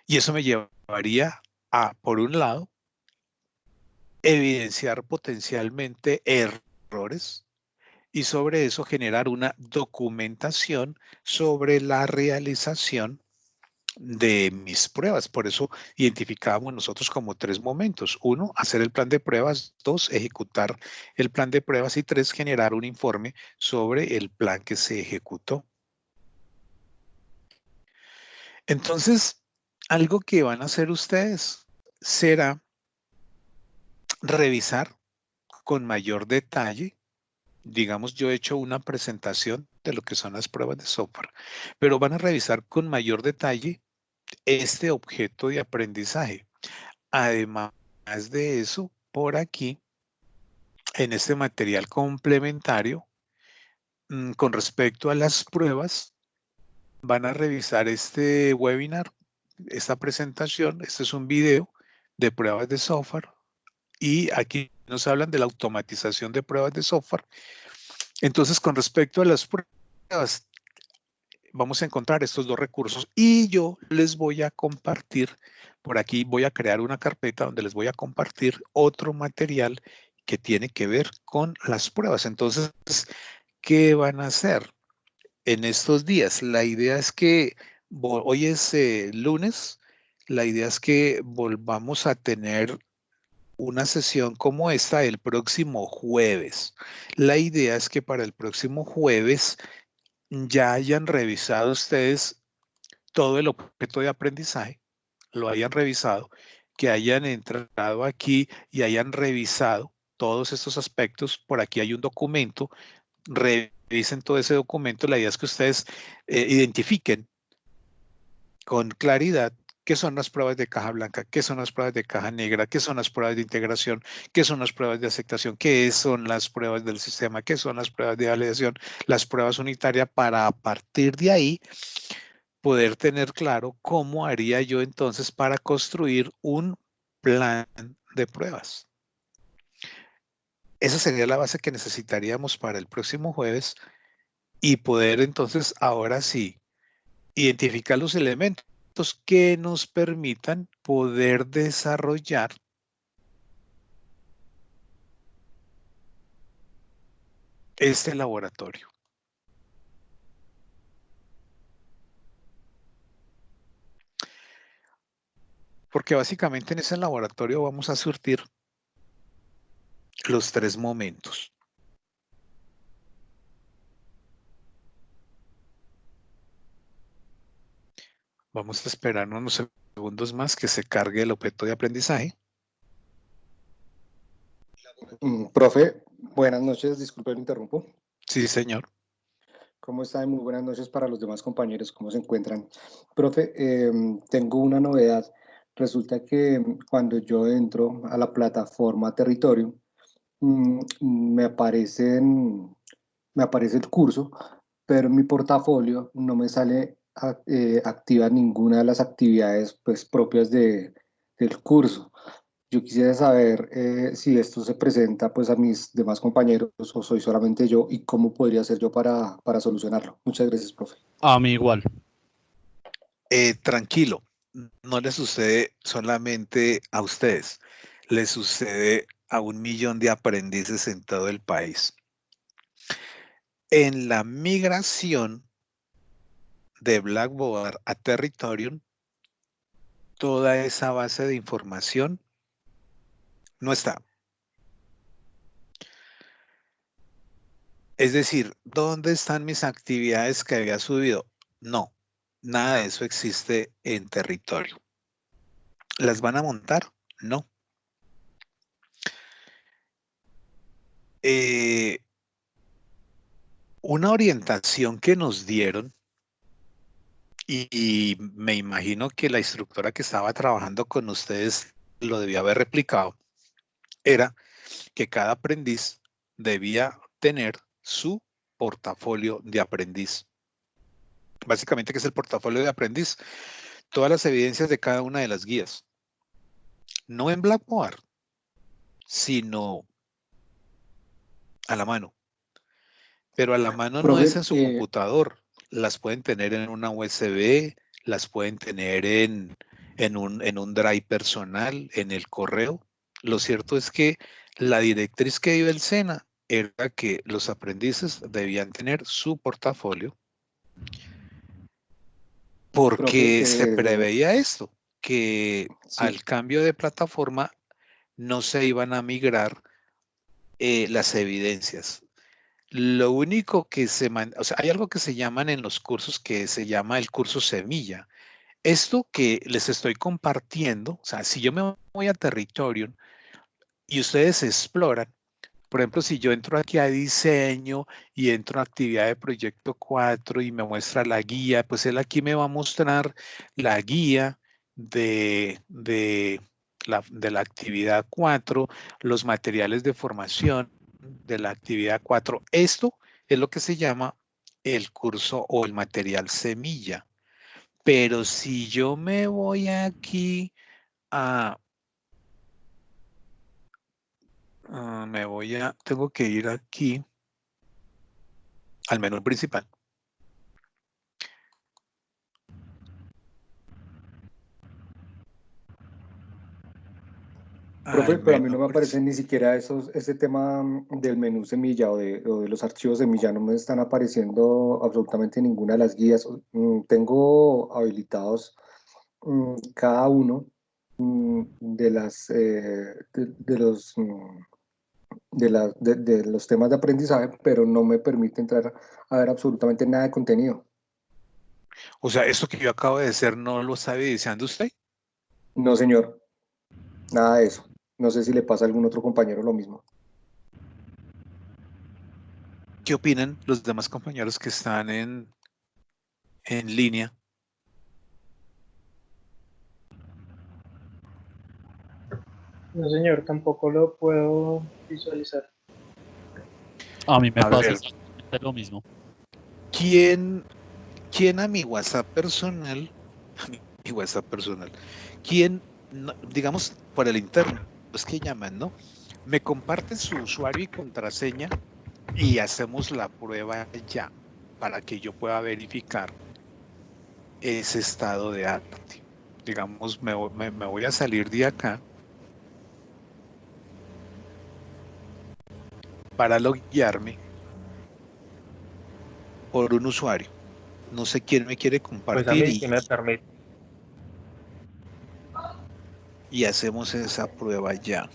Y eso me llevaría a, por un lado, evidenciar potencialmente errores y sobre eso generar una documentación sobre la realización de mis pruebas. Por eso identificábamos nosotros como 3 momentos. 1, hacer el plan de pruebas. 2, ejecutar el plan de pruebas. Y 3, generar un informe sobre el plan que se ejecutó. Entonces, algo que van a hacer ustedes será revisar con mayor detalle. Digamos, yo he hecho una presentación de lo que son las pruebas de software, pero van a revisar con mayor detalle este objeto de aprendizaje. Además de eso, por aquí, en este material complementario, con respecto a las pruebas, van a revisar este webinar, esta presentación. Este es un video de pruebas de software y aquí nos hablan de la automatización de pruebas de software. Entonces, con respecto a las pruebas, vamos a encontrar estos dos recursos y yo les voy a compartir, por aquí voy a crear una carpeta donde les voy a compartir otro material que tiene que ver con las pruebas. Entonces, ¿qué van a hacer en estos días? La idea es que hoy es lunes, la idea es que volvamos a tener una sesión como esta el próximo jueves. La idea es que para el próximo jueves ya hayan revisado ustedes todo el objeto de aprendizaje, lo hayan revisado, que hayan entrado aquí y hayan revisado todos estos aspectos. Por aquí hay un documento, revisen todo ese documento. La idea es que ustedes identifiquen con claridad qué son las pruebas de caja blanca, qué son las pruebas de caja negra, qué son las pruebas de integración, qué son las pruebas de aceptación, qué son las pruebas del sistema, qué son las pruebas de validación, las pruebas unitarias, para a partir de ahí poder tener claro cómo haría yo entonces para construir un plan de pruebas. Esa sería la base que necesitaríamos para el próximo jueves y poder entonces ahora sí identificar los elementos que nos permitan poder desarrollar este laboratorio. Porque básicamente en ese laboratorio vamos a surtir los 3 momentos. Vamos a esperar unos segundos más que se cargue el objeto de aprendizaje. Profe, buenas noches, disculpe, lo interrumpo. Sí, señor. ¿Cómo está? Muy buenas noches para los demás compañeros, ¿cómo se encuentran? Profe, tengo una novedad. Resulta que cuando yo entro a la plataforma Territorio, me aparece el curso, pero en mi portafolio no me sale activa ninguna de las actividades pues, propias del curso. Yo quisiera saber si esto se presenta pues a mis demás compañeros o soy solamente yo y cómo podría hacer yo para solucionarlo. Muchas gracias, profe. A mí igual. Tranquilo, no le sucede solamente a ustedes, le sucede a 1 millón de aprendices en todo el país. En la migración de Blackboard a Territorium, toda esa base de información no está. Es decir, ¿dónde están mis actividades que había subido? No, nada de eso existe en Territorio. ¿Las van a montar? No. Una orientación que nos dieron, y me imagino que la instructora que estaba trabajando con ustedes lo debió haber replicado, era que cada aprendiz debía tener su portafolio de aprendiz. Básicamente, ¿qué es el portafolio de aprendiz? Todas las evidencias de cada una de las guías. No en Blackboard, sino a la mano. Pero a la mano no es en su computador. Las pueden tener en una USB, las pueden tener en un drive personal, en el correo. Lo cierto es que la directriz que dio el SENA era que los aprendices debían tener su portafolio, porque se preveía esto, que sí, al cambio de plataforma no se iban a migrar las evidencias. Lo único que o sea, hay algo que se llaman en los cursos que se llama el curso semilla. Esto que les estoy compartiendo, o sea, si yo me voy a Territorium y ustedes exploran, Por ejemplo, si yo entro aquí a diseño y entro a actividad de proyecto 4 y me muestra la guía, pues él aquí me va a mostrar la guía de la actividad 4, los materiales de formación de la actividad 4. Esto es lo que se llama el curso o el material semilla. Pero si yo me voy aquí a... tengo que ir aquí al menú principal. Profe, pero a mí no me aparece ni siquiera ese tema del menú semilla o de los archivos semilla, no me están apareciendo absolutamente ninguna de las guías. Tengo habilitados cada uno de las de los temas de aprendizaje, pero no me permite entrar a ver absolutamente nada de contenido. O sea, esto que yo acabo de hacer no lo está evidenciando usted. No, señor, nada de eso. No sé si le pasa a algún otro compañero lo mismo. ¿Qué opinan los demás compañeros que están en línea? No, señor, tampoco lo puedo visualizar. A mí me A pasa ver, exactamente lo mismo. ¿quién a mi WhatsApp personal, quién, digamos, por el interno, es que llaman, ¿no? Me comparte su usuario y contraseña y hacemos la prueba ya para que yo pueda verificar ese estado de arte. Digamos, me voy a salir de acá para loguearme por un usuario. No sé quién me quiere Pues a compartir mí sí me permite. y hacemos esa prueba ya.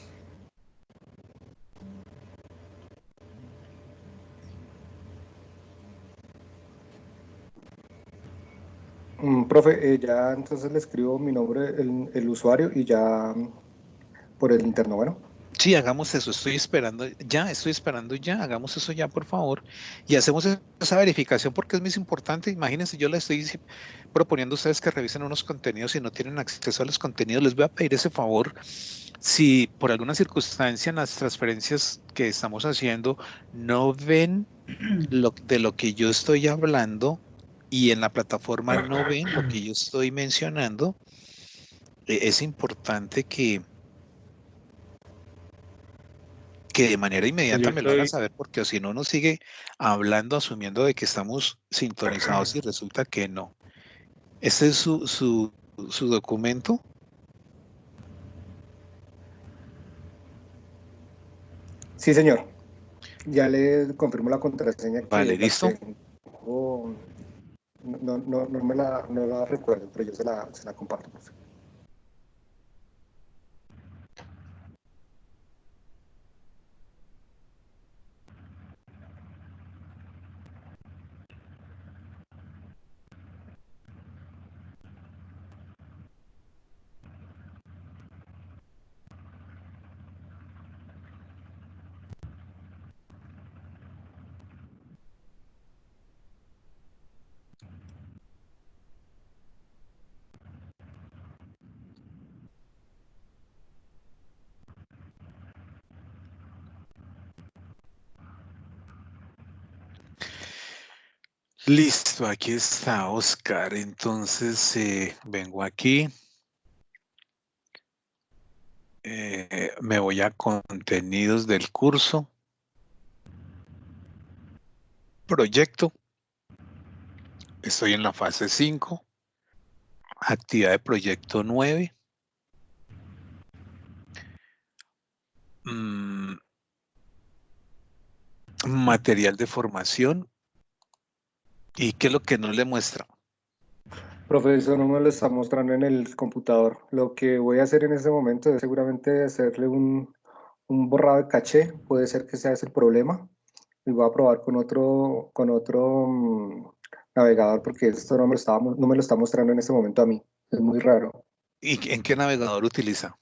Profe, ya entonces le escribo mi nombre, el usuario y ya por el interno, bueno. Sí, hagamos eso. Estoy esperando ya. Hagamos eso ya, por favor. Y hacemos esa verificación porque es muy importante. Imagínense, yo les estoy proponiendo a ustedes que revisen unos contenidos y no tienen acceso a los contenidos. Les voy a pedir ese favor. Si por alguna circunstancia en las transferencias que estamos haciendo no ven de lo que yo estoy hablando y en la plataforma no ven lo que yo estoy mencionando, es importante que de manera Pues inmediata yo me lo hagan estoy, saber, porque si no, uno sigue hablando asumiendo de que estamos sintonizados y resulta que no. Este es su documento. Sí, señor. Ya le confirmo la contraseña que Vale, la listo. tengo. No la recuerdo, pero yo se la comparto, profe. Listo, aquí está Oscar. Entonces vengo aquí. Me voy a contenidos del curso. Proyecto. Estoy en la fase 5. Actividad de proyecto 9. Material de formación. ¿Y qué es lo que no le muestra? Profesor, no me lo está mostrando en el computador. Lo que voy a hacer en este momento es seguramente hacerle un borrado de caché. Puede ser que sea ese el problema. Y voy a probar con otro navegador porque esto no me lo está mostrando en este momento a mí. Es muy raro. ¿Y en qué navegador utiliza?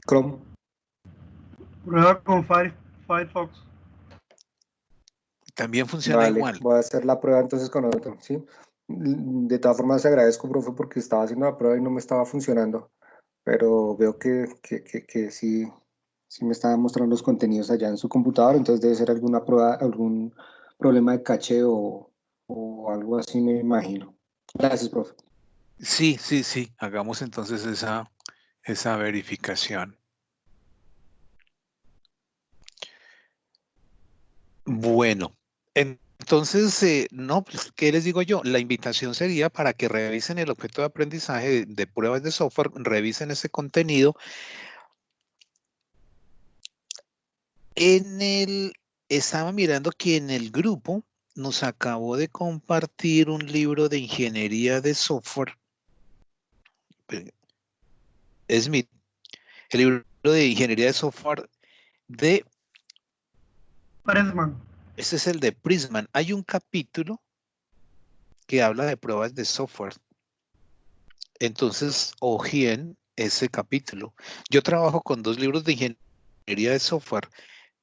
Chrome. prueba con Fire. Firefox. También funciona Vale, igual. voy a hacer la prueba entonces con otro, ¿sí? De todas formas, agradezco, profe, porque estaba haciendo la prueba y no me estaba funcionando, pero veo que sí, sí me estaba mostrando los contenidos allá en su computador, entonces debe ser alguna prueba, algún problema de caché o algo así, me imagino. Gracias, profe. Sí, sí, sí. Hagamos entonces esa verificación. Bueno, entonces, no, pues, ¿qué les digo yo? La invitación sería para que revisen el objeto de aprendizaje de pruebas de software, revisen ese contenido. Estaba mirando que en el grupo nos acabó de compartir un libro de ingeniería de software. Smith, el libro de ingeniería de software de... Pressman. Este es el de Prisman. Hay un capítulo que habla de pruebas de software. Entonces, ojien ese capítulo. Yo trabajo con dos libros de ingeniería de software,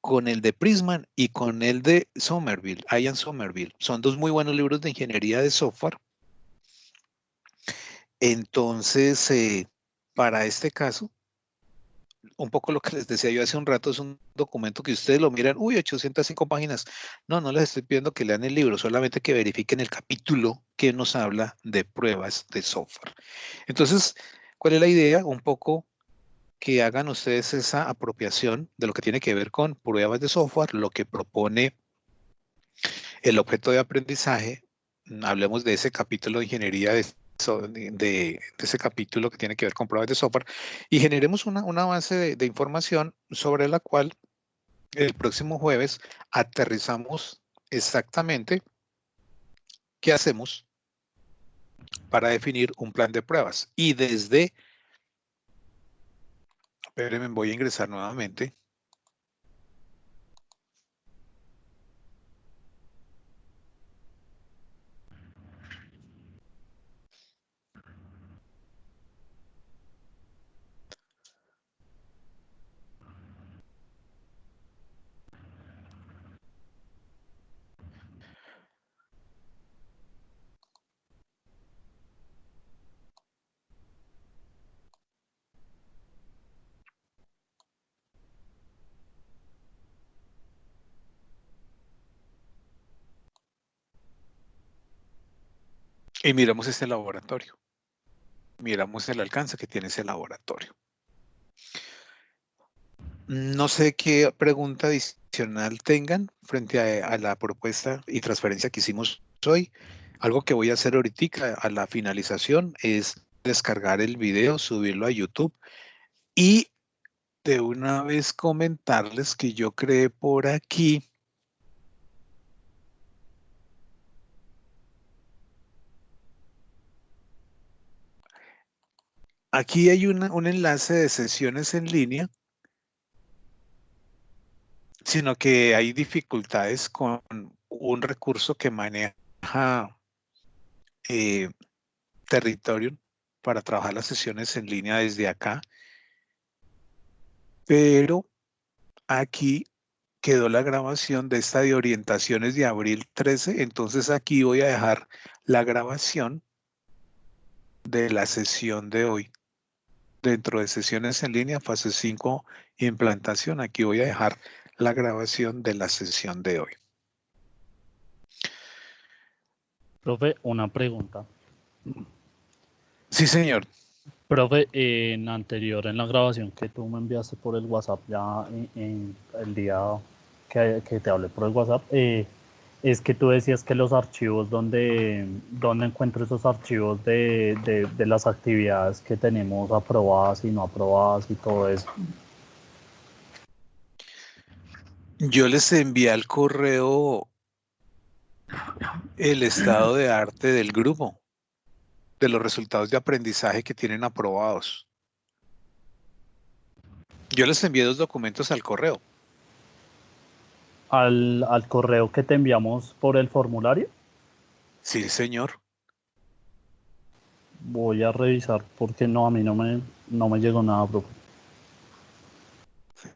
con el de Prisman y con el de Somerville, Ian Somerville. Son dos muy buenos libros de ingeniería de software. Entonces, para este caso, un poco lo que les decía yo hace un rato, es un documento que ustedes lo miran, uy, 805 páginas. No, no les estoy pidiendo que lean el libro, solamente que verifiquen el capítulo que nos habla de pruebas de software. Entonces, ¿cuál es la idea? Un poco que hagan ustedes esa apropiación de lo que tiene que ver con pruebas de software, lo que propone el objeto de aprendizaje. Hablemos de ese capítulo de ingeniería de ese capítulo que tiene que ver con pruebas de software y generemos una base de información sobre la cual el próximo jueves aterrizamos exactamente qué hacemos para definir un plan de pruebas. Y desde, espérenme, voy a ingresar nuevamente. Y miramos este laboratorio. Miramos el alcance que tiene ese laboratorio. No sé qué pregunta adicional tengan frente a la propuesta y transferencia que hicimos hoy. Algo que voy a hacer ahorita a la finalización es descargar el video, subirlo a YouTube y de una vez comentarles que yo creé por aquí hay un enlace de sesiones en línea, sino que hay dificultades con un recurso que maneja Territorium para trabajar las sesiones en línea desde acá, pero aquí quedó la grabación de esta de orientaciones de abril 13, entonces aquí voy a dejar la grabación de la sesión de hoy. Dentro de sesiones en línea, fase 5, implantación, aquí voy a dejar la grabación de la sesión de hoy. Profe, una pregunta. Sí, señor. Profe, en la grabación que tú me enviaste por el WhatsApp, ya en el día que te hablé por el WhatsApp, es que tú decías que los archivos, donde encuentro esos archivos de las actividades que tenemos aprobadas y no aprobadas y todo eso. Yo les envié al correo el estado de arte del grupo, de los resultados de aprendizaje que tienen aprobados. Yo les envié 2 documentos al correo. ¿Al correo que te enviamos por el formulario? Sí, señor. Voy a revisar porque no, a mí no me llegó nada, profe.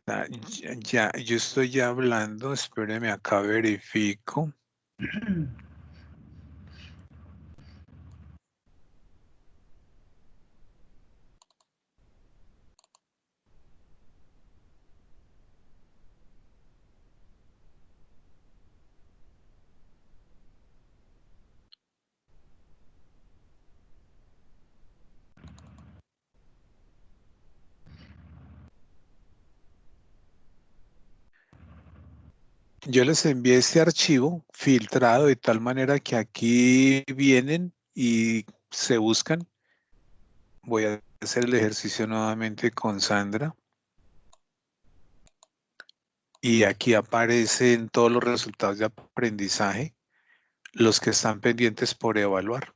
Yo estoy ya hablando, espéreme, acá verifico. Yo les envié este archivo filtrado de tal manera que aquí vienen y se buscan. Voy a hacer el ejercicio nuevamente con Sandra. Y aquí aparecen todos los resultados de aprendizaje, los que están pendientes por evaluar.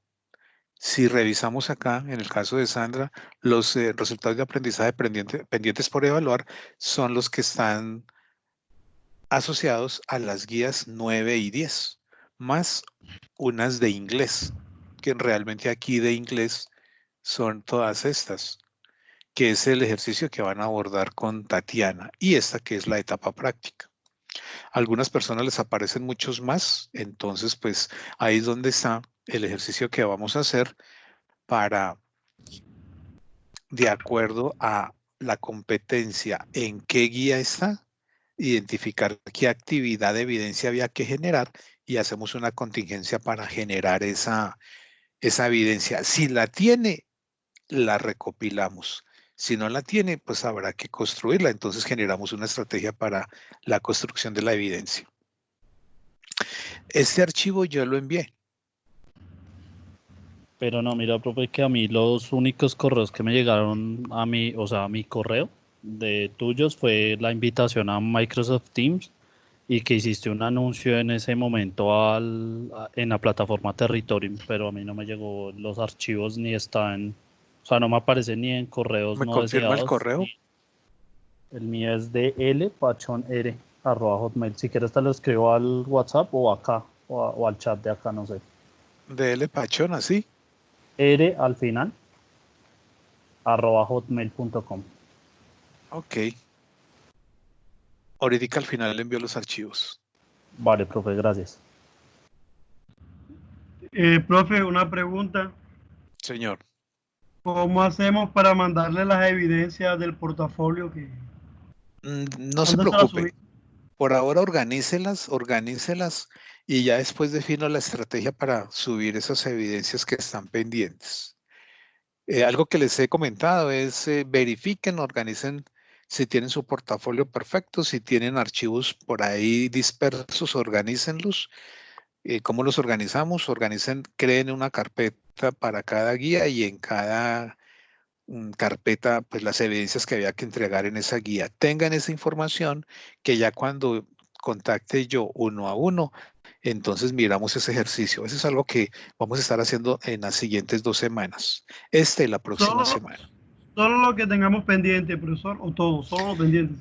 Si revisamos acá, en el caso de Sandra, los resultados de aprendizaje pendientes por evaluar son los que están asociados a las guías 9 y 10, más unas de inglés, que realmente aquí de inglés son todas estas, que es el ejercicio que van a abordar con Tatiana, y esta que es la etapa práctica. A algunas personas les aparecen muchos más, entonces pues ahí es donde está el ejercicio que vamos a hacer para, de acuerdo a la competencia en qué guía está, identificar qué actividad de evidencia había que generar y hacemos una contingencia para generar esa evidencia. Si la tiene, la recopilamos. Si no la tiene, pues habrá que construirla. Entonces generamos una estrategia para la construcción de la evidencia. Este archivo yo lo envié. Pero no, mira, profe, que a mí los únicos correos que me llegaron a mí, o sea, a mi correo de tuyos fue la invitación a Microsoft Teams y que hiciste un anuncio en ese momento en la plataforma Territorium, pero a mí no me llegó los archivos ni están, o sea, no me aparece ni en correos ¿Me no confirma el deseados. correo? El mío es de lpachonr@hotmail. Si quieres te lo escribo al WhatsApp o acá, o al chat de acá, no sé. De Pachón, así. R al final, @hotmail.com. Ok. Ahorita al final le envío los archivos. Vale, profe, gracias. Profe, una pregunta. Señor. ¿Cómo hacemos para mandarle las evidencias del portafolio que... No se preocupe. Por ahora organícelas y ya después defino la estrategia para subir esas evidencias que están pendientes. Algo que les he comentado es verifiquen, organicen si tienen su portafolio perfecto, si tienen archivos por ahí dispersos, organícenlos. ¿Cómo los organizamos? Creen una carpeta para cada guía y en cada carpeta, pues las evidencias que había que entregar en esa guía. Tengan esa información que ya cuando contacte yo uno a uno, entonces miramos ese ejercicio. Eso es algo que vamos a estar haciendo en las siguientes 2 semanas. Y la próxima semana. Solo lo que tengamos pendiente, profesor, o todo, solo lo pendiente.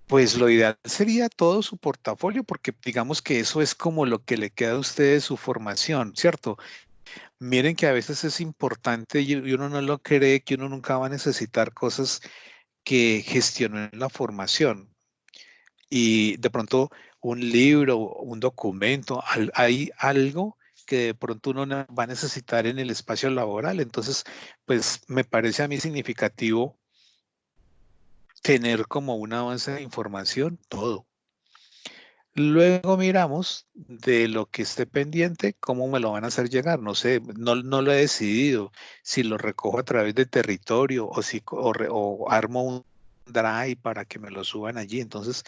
Pues lo ideal sería todo su portafolio, porque digamos que eso es como lo que le queda a usted de su formación, ¿cierto? Miren que a veces es importante y uno no lo cree, que uno nunca va a necesitar cosas que gestionen la formación. Y de pronto un libro, un documento, hay algo que de pronto uno va a necesitar en el espacio laboral. Entonces, pues me parece a mí significativo tener como un avance de información, todo. Luego miramos de lo que esté pendiente, cómo me lo van a hacer llegar. No sé, no lo he decidido. Si lo recojo a través de territorio o armo un drive para que me lo suban allí. Entonces,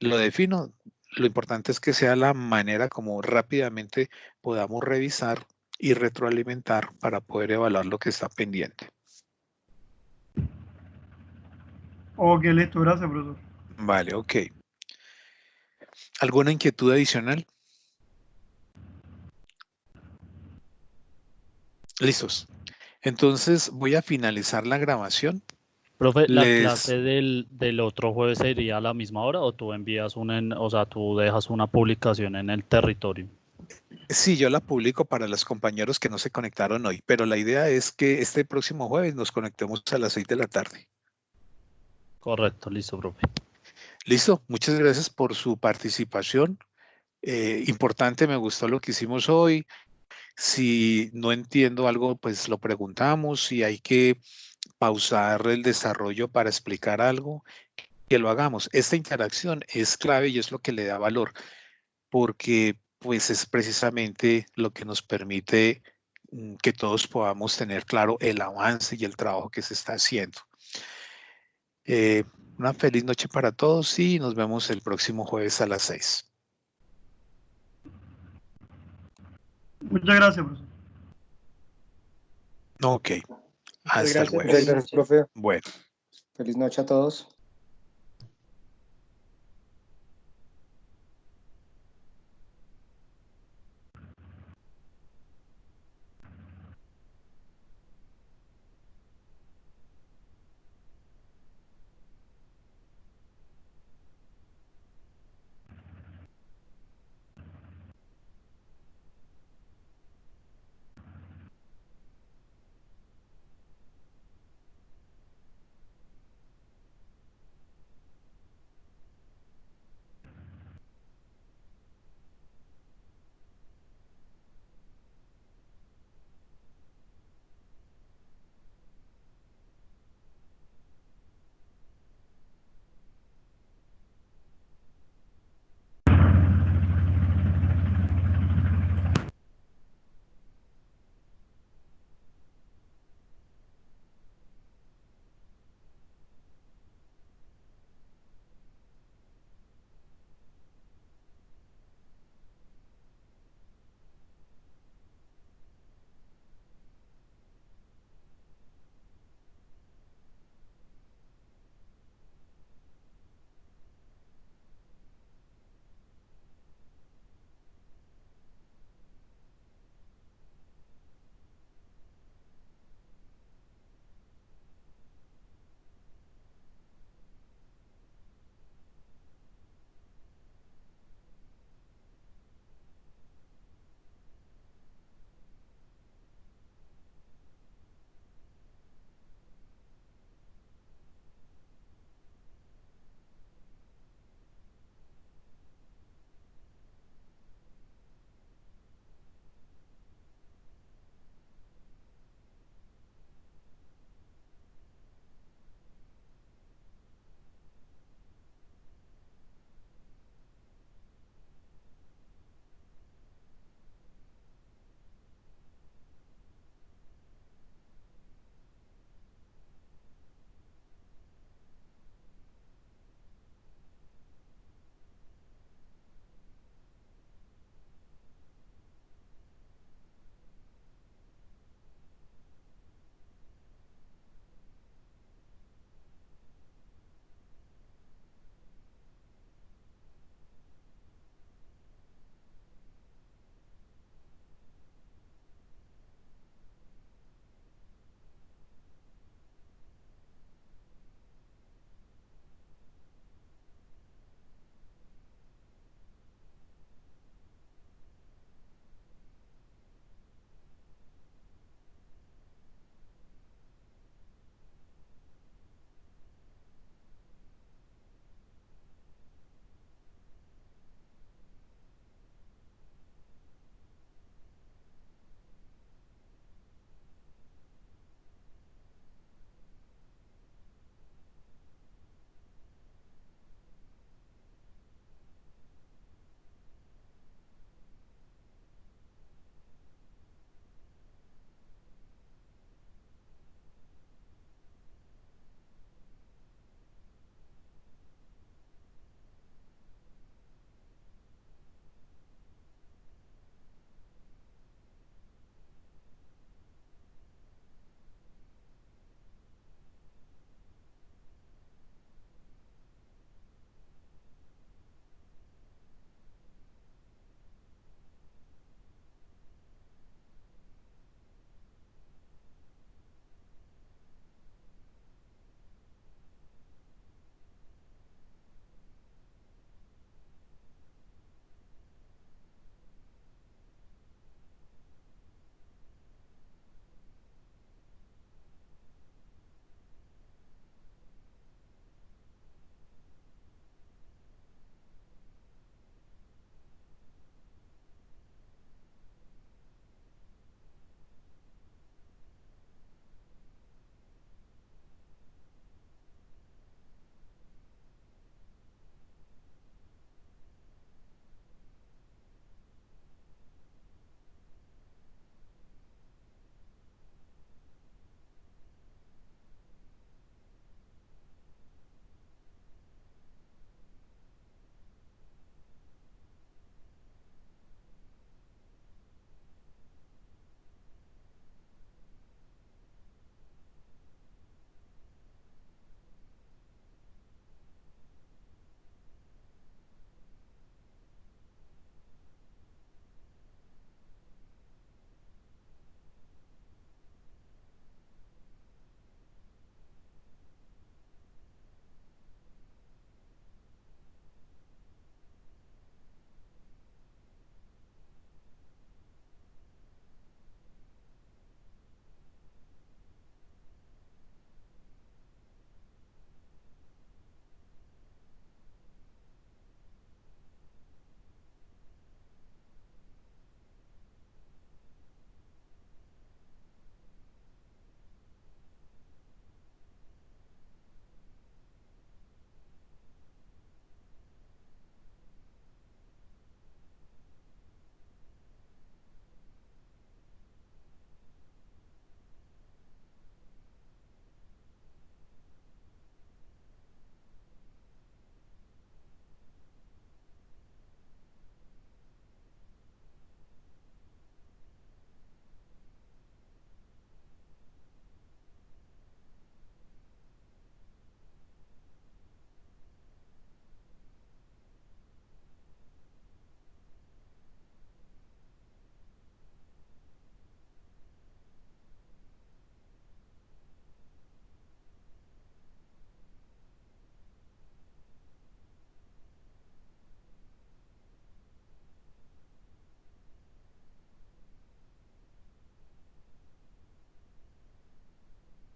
lo defino. Lo importante es que sea la manera como rápidamente podamos revisar y retroalimentar para poder evaluar lo que está pendiente. Ok, listo, gracias, profesor. Vale, ok. ¿Alguna inquietud adicional? Listos. Entonces voy a finalizar la grabación. Profe, ¿la clase del otro jueves sería a la misma hora o tú envías o sea, tú dejas una publicación en el territorio? Sí, yo la publico para los compañeros que no se conectaron hoy, pero la idea es que este próximo jueves nos conectemos a las 6 de la tarde. Correcto, listo, profe. Listo, muchas gracias por su participación. Importante, me gustó lo que hicimos hoy. Si no entiendo algo, pues lo preguntamos. Si hay que pausar el desarrollo para explicar algo, que lo hagamos. Esta interacción es clave y es lo que le da valor, porque pues es precisamente lo que nos permite que todos podamos tener claro el avance y el trabajo que se está haciendo. Eh, una feliz noche para todos y nos vemos el próximo jueves a las 6. Muchas gracias, profesor. Ok, Muchas hasta el gracias. jueves. Muchas gracias, profe. Bueno. Feliz noche a todos.